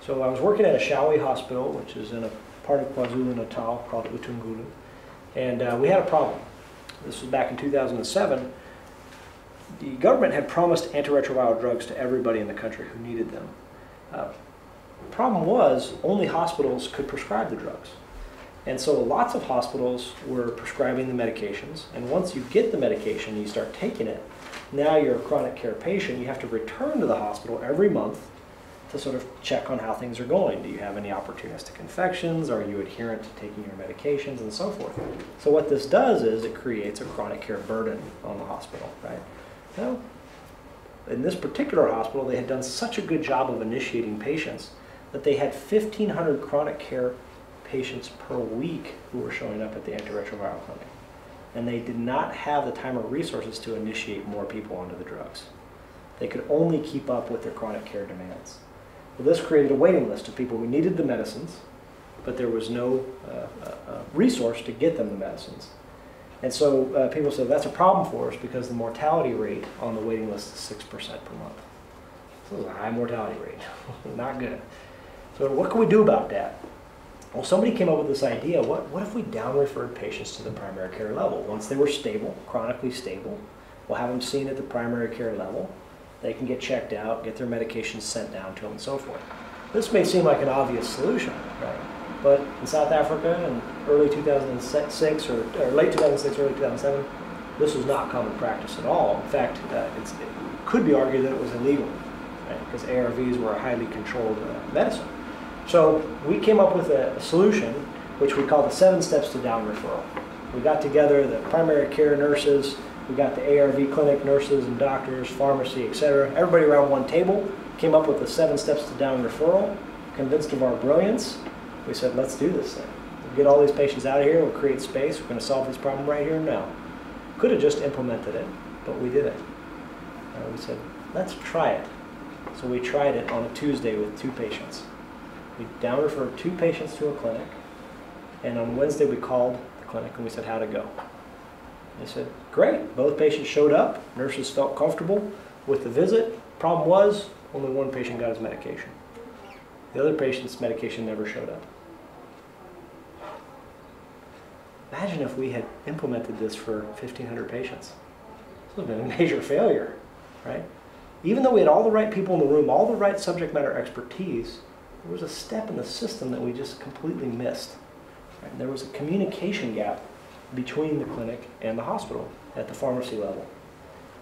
So I was working at a Shawi hospital, which is in a part of KwaZulu-Natal called Utungulu, and we had a problem. This was back in 2007. The government had promised antiretroviral drugs to everybody in the country who needed them. The problem was only hospitals could prescribe the drugs. And so lots of hospitals were prescribing the medications, and once you get the medication and you start taking it, now you're a chronic care patient, you have to return to the hospital every month to sort of check on how things are going. Do you have any opportunistic infections? Are you adherent to taking your medications and so forth? So what this does is it creates a chronic care burden on the hospital, right? Now, in this particular hospital, they had done such a good job of initiating patients that they had 1,500 chronic care patients per week who were showing up at the antiretroviral clinic. And they did not have the time or resources to initiate more people onto the drugs. They could only keep up with their chronic care demands. Well, this created a waiting list of people who needed the medicines, but there was no resource to get them the medicines. And so people said, that's a problem for us because the mortality rate on the waiting list is 6% per month. So it's a high mortality rate, not good. So what can we do about that? Well, somebody came up with this idea, what if we down-referred patients to the primary care level? Once they were stable, chronically stable, we'll have them seen at the primary care level. They can get checked out, get their medications sent down to them, and so forth. This may seem like an obvious solution, right? But in South Africa in early 2006, or late 2006, early 2007, this was not common practice at all. In fact, it could be argued that it was illegal, right? Because ARVs were a highly controlled medicine. So we came up with a solution which we call the 7 steps to down referral. We got together the primary care nurses, we got the ARV clinic nurses and doctors, pharmacy, etc. Everybody around one table, came up with the 7 steps to down referral, convinced of our brilliance. We said, let's do this thing. We'll get all these patients out of here, we'll create space, we're going to solve this problem right here and now. Could have just implemented it, but we didn't. We said, let's try it. So we tried it on a Tuesday with 2 patients. We down referred 2 patients to a clinic, and on Wednesday we called the clinic and we said, how'd it go? They said, great. Both patients showed up. Nurses felt comfortable with the visit. Problem was, only 1 patient got his medication. The other patient's medication never showed up. Imagine if we had implemented this for 1,500 patients. This would have been a major failure, right? Even though we had all the right people in the room, all the right subject matter expertise, there was a step in the system that we just completely missed. Right? There was a communication gap between the clinic and the hospital at the pharmacy level.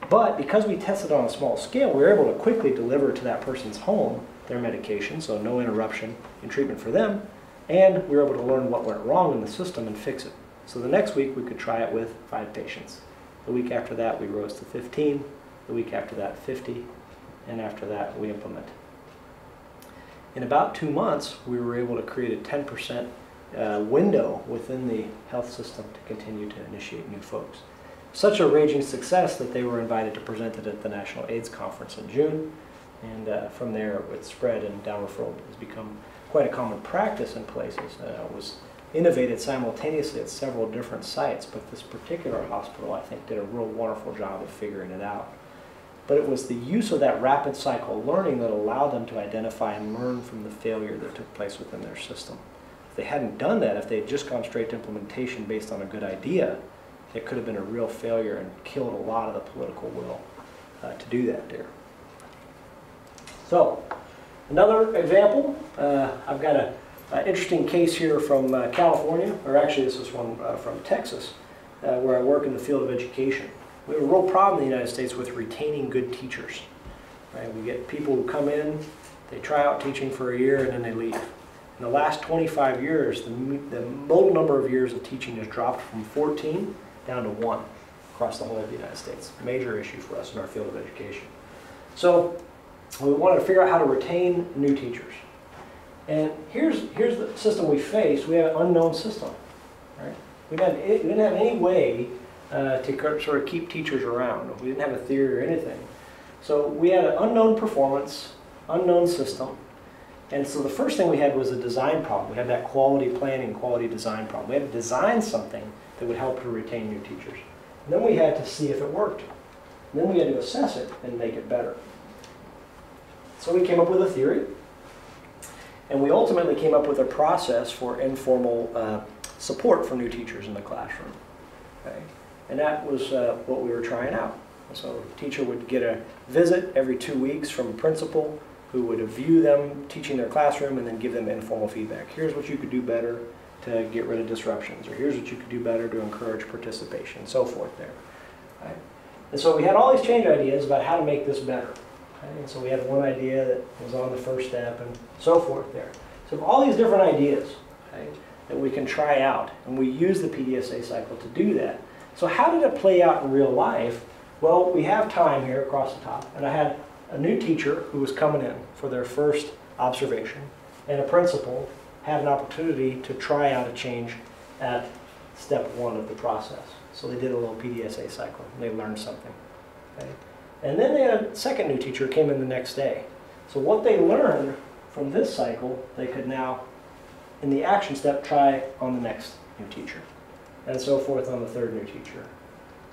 But because we tested on a small scale, we were able to quickly deliver to that person's home their medication, so no interruption in treatment for them, and we were able to learn what went wrong in the system and fix it. So the next week we could try it with 5 patients. The week after that we rose to 15, the week after that 50, and after that we implemented. In about 2 months we were able to create a 10% window within the health system to continue to initiate new folks. Such a raging success that they were invited to present it at the National AIDS Conference in June, and from there it spread, and down referral has become quite a common practice in places. It was innovated simultaneously at several different sites, but this particular hospital I think did a real wonderful job of figuring it out. But it was the use of that rapid cycle learning that allowed them to identify and learn from the failure that took place within their system. If they hadn't done that, if they had just gone straight to implementation based on a good idea, it could have been a real failure and killed a lot of the political will to do that there. So, another example, I've got an interesting case here from California, or actually this is one from Texas, where I work in the field of education. We have a real problem in the United States with retaining good teachers. Right? We get people who come in, they try out teaching for a year, and then they leave. In the last 25 years, the total number of years of teaching has dropped from 14 down to 1 across the whole of the United States. Major issue for us in our field of education. So we wanted to figure out how to retain new teachers. And here's the system we face. We have an unknown system. Right? We didn't have any way to sort of keep teachers around. We didn't have a theory or anything. So we had an unknown performance, unknown system. And so the first thing we had was a design problem. We had that quality planning, quality design problem. We had to design something that would help to retain new teachers. And then we had to see if it worked. And then we had to assess it and make it better. So we came up with a theory. And we ultimately came up with a process for informal support for new teachers in the classroom. Okay? And that was what we were trying out. So a teacher would get a visit every 2 weeks from a principal who would view them teaching their classroom and then give them informal feedback. Here's what you could do better to get rid of disruptions, or here's what you could do better to encourage participation, and so forth there. Right? And so we had all these change ideas about how to make this better. Right? And so we had one idea that was on the first step and so forth there. So all these different ideas, right, that we can try out, and we use the PDSA cycle to do that. So how did it play out in real life? Well, we have time here across the top, and I had a new teacher who was coming in for their first observation, and a principal had an opportunity to try out a change at step 1 of the process. So they did a little PDSA cycle, and they learned something. Okay? And then they had a second new teacher who came in the next day. So what they learned from this cycle, they could now, in the action step, try on the next new teacher, and so forth on the third new teacher.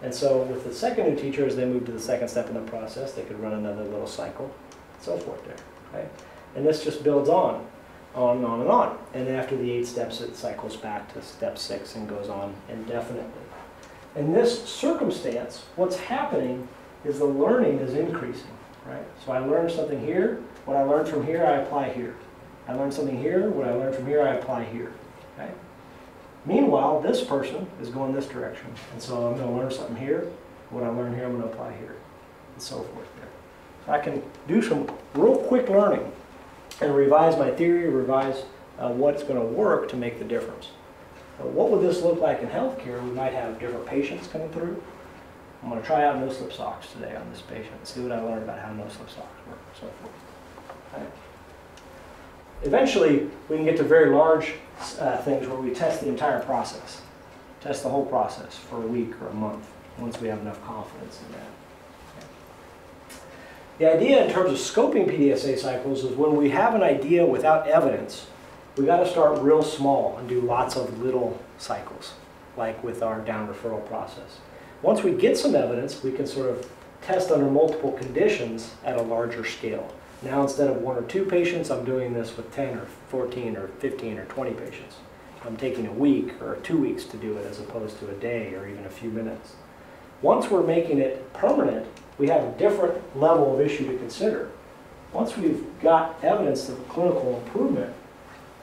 And so with the second new teacher, as they moved to the second step in the process, they could run another little cycle, and so forth there. Okay? And this just builds on and on and on. And after the 8 steps, it cycles back to step 6 and goes on indefinitely. In this circumstance, what's happening is the learning is increasing. Right? So I learned something here. What I learned from here, I apply here. I learned something here. What I learned from here, I apply here. Okay? Meanwhile, this person is going this direction. And so I'm going to learn something here. What I learn here, I'm going to apply here. And so forth there. So I can do some real quick learning and revise my theory, revise what's going to work to make the difference. What would this look like in healthcare? We might have different patients coming through. I'm going to try out no-slip socks today on this patient and see what I learned about how no-slip socks work and so forth. Okay. Eventually, we can get to very large things where we test the entire process. Test the whole process for a week or a month once we have enough confidence in that. Okay. The idea in terms of scoping PDSA cycles is when we have an idea without evidence, we got to start real small and do lots of little cycles, like with our down referral process. Once we get some evidence, we can sort of test under multiple conditions at a larger scale. Now instead of 1 or 2 patients, I'm doing this with 10 or 14 or 15 or 20 patients. I'm taking a week or 2 weeks to do it as opposed to a day or even a few minutes. Once we're making it permanent, we have a different level of issue to consider. Once we've got evidence of clinical improvement,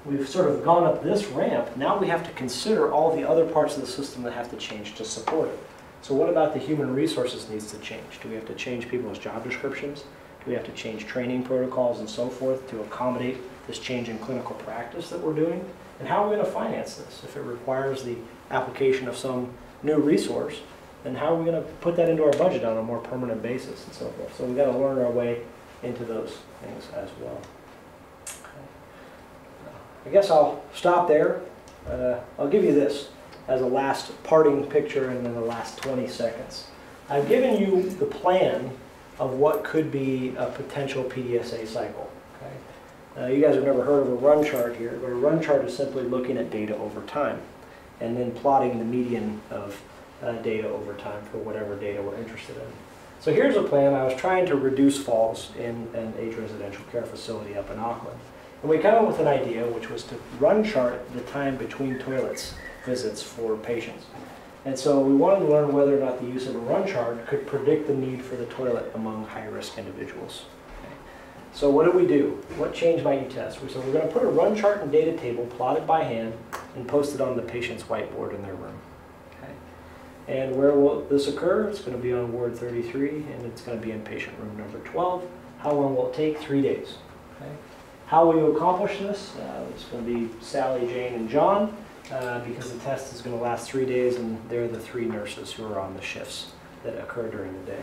we've sort of gone up this ramp. Now we have to consider all the other parts of the system that have to change to support it. So what about the human resources needs to change? Do we have to change people's job descriptions? Do we have to change training protocols and so forth to accommodate this change in clinical practice that we're doing? And how are we going to finance this? If it requires the application of some new resource, then how are we going to put that into our budget on a more permanent basis and so forth? So we've got to learn our way into those things as well. I guess I'll stop there. I'll give you this as a last parting picture and then the last 20 seconds. I've given you the plan of what could be a potential PDSA cycle. Okay? You guys have never heard of a run chart here, but a run chart is simply looking at data over time and then plotting the median of data over time for whatever data we're interested in. So here's a plan. I was trying to reduce falls in an age residential care facility up in Auckland. And we came up with an idea, which was to run chart the time between toilets visits for patients. And so we wanted to learn whether or not the use of a run chart could predict the need for the toilet among high-risk individuals. Okay. So what did we do? What change might you test? We said we're going to put a run chart and data table plotted by hand and post it on the patient's whiteboard in their room. Okay. And where will this occur? It's going to be on ward 33, and it's going to be in patient room number 12. How long will it take? 3 days. Okay. How will you accomplish this? It's going to be Sally, Jane, and John. Because the test is going to last 3 days, and they're the 3 nurses who are on the shifts that occur during the day.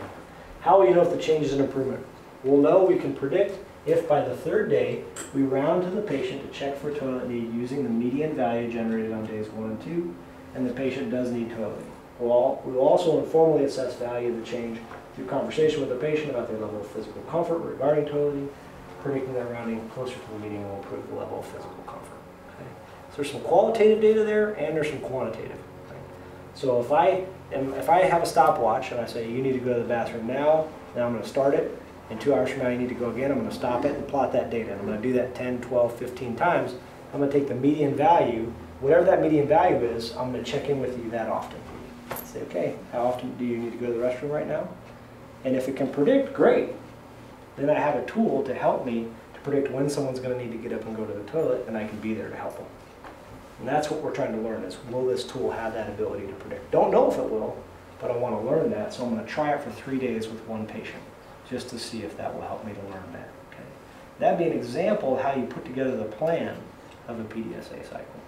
How will you know if the change is an improvement? We'll know, we can predict if by the 3rd day we round to the patient to check for toilet need using the median value generated on days 1 and 2, and the patient does need toileting. We'll also informally assess value of the change through conversation with the patient about their level of physical comfort regarding toileting. Predicting that rounding closer to the median will improve the level of physical comfort. There's some qualitative data there, and there's some quantitative. Right? So if I have a stopwatch and I say you need to go to the bathroom now I'm going to start it, and 2 hours from now you need to go again, I'm going to stop it and plot that data. And I'm going to do that 10, 12, 15 times. I'm going to take the median value, whatever that median value is, I'm going to check in with you that often. Say, okay, how often do you need to go to the restroom right now? And if it can predict, great. Then I have a tool to help me to predict when someone's going to need to get up and go to the toilet, and I can be there to help them. And that's what we're trying to learn is, will this tool have that ability to predict? Don't know if it will, but I want to learn that, so I'm going to try it for 3 days with 1 patient, just to see if that will help me to learn that. Okay? That'd be an example of how you put together the plan of a PDSA cycle.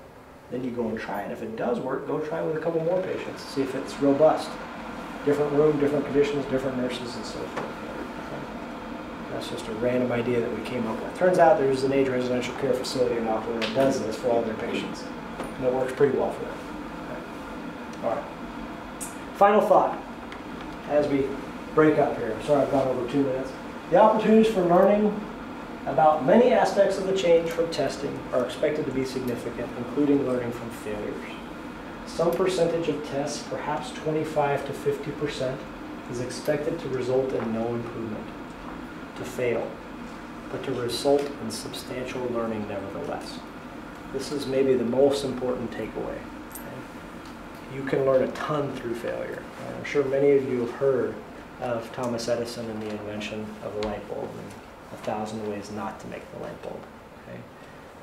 Then you go and try it. If it does work, go try it with a couple more patients, see if it's robust. Different room, different conditions, different nurses, and so forth. That's just a random idea that we came up with. Turns out there's an age residential care facility in Auckland that does this for all their patients. And it works pretty well for them. Okay. All right. Final thought as we break up here. Sorry I've gone over 2 minutes. The opportunities for learning about many aspects of the change from testing are expected to be significant, including learning from failures. Some percentage of tests, perhaps 25 to 50%, is expected to result in no improvement, to fail, but to result in substantial learning nevertheless. This is maybe the most important takeaway. Okay? You can learn a ton through failure. I'm sure many of you have heard of Thomas Edison and the invention of the light bulb and 1,000 ways not to make the light bulb. Okay?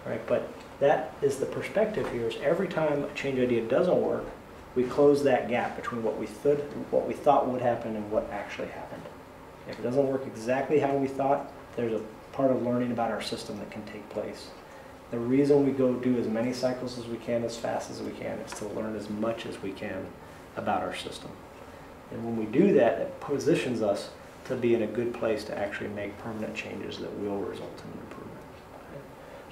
Right? But that is the perspective here, is every time a change idea doesn't work, we close that gap between what we thought would happen and what actually happened. If it doesn't work exactly how we thought, there's a part of learning about our system that can take place. The reason we go do as many cycles as we can, as fast as we can, is to learn as much as we can about our system. And when we do that, it positions us to be in a good place to actually make permanent changes that will result in improvement. Okay?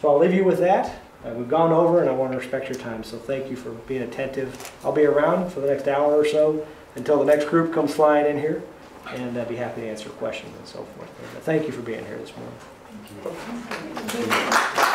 So I'll leave you with that. We've gone over, and I want to respect your time, so thank you for being attentive. I'll be around for the next hour or so until the next group comes flying in here, and I'd be happy to answer questions and so forth. But thank you for being here this morning. Thank you.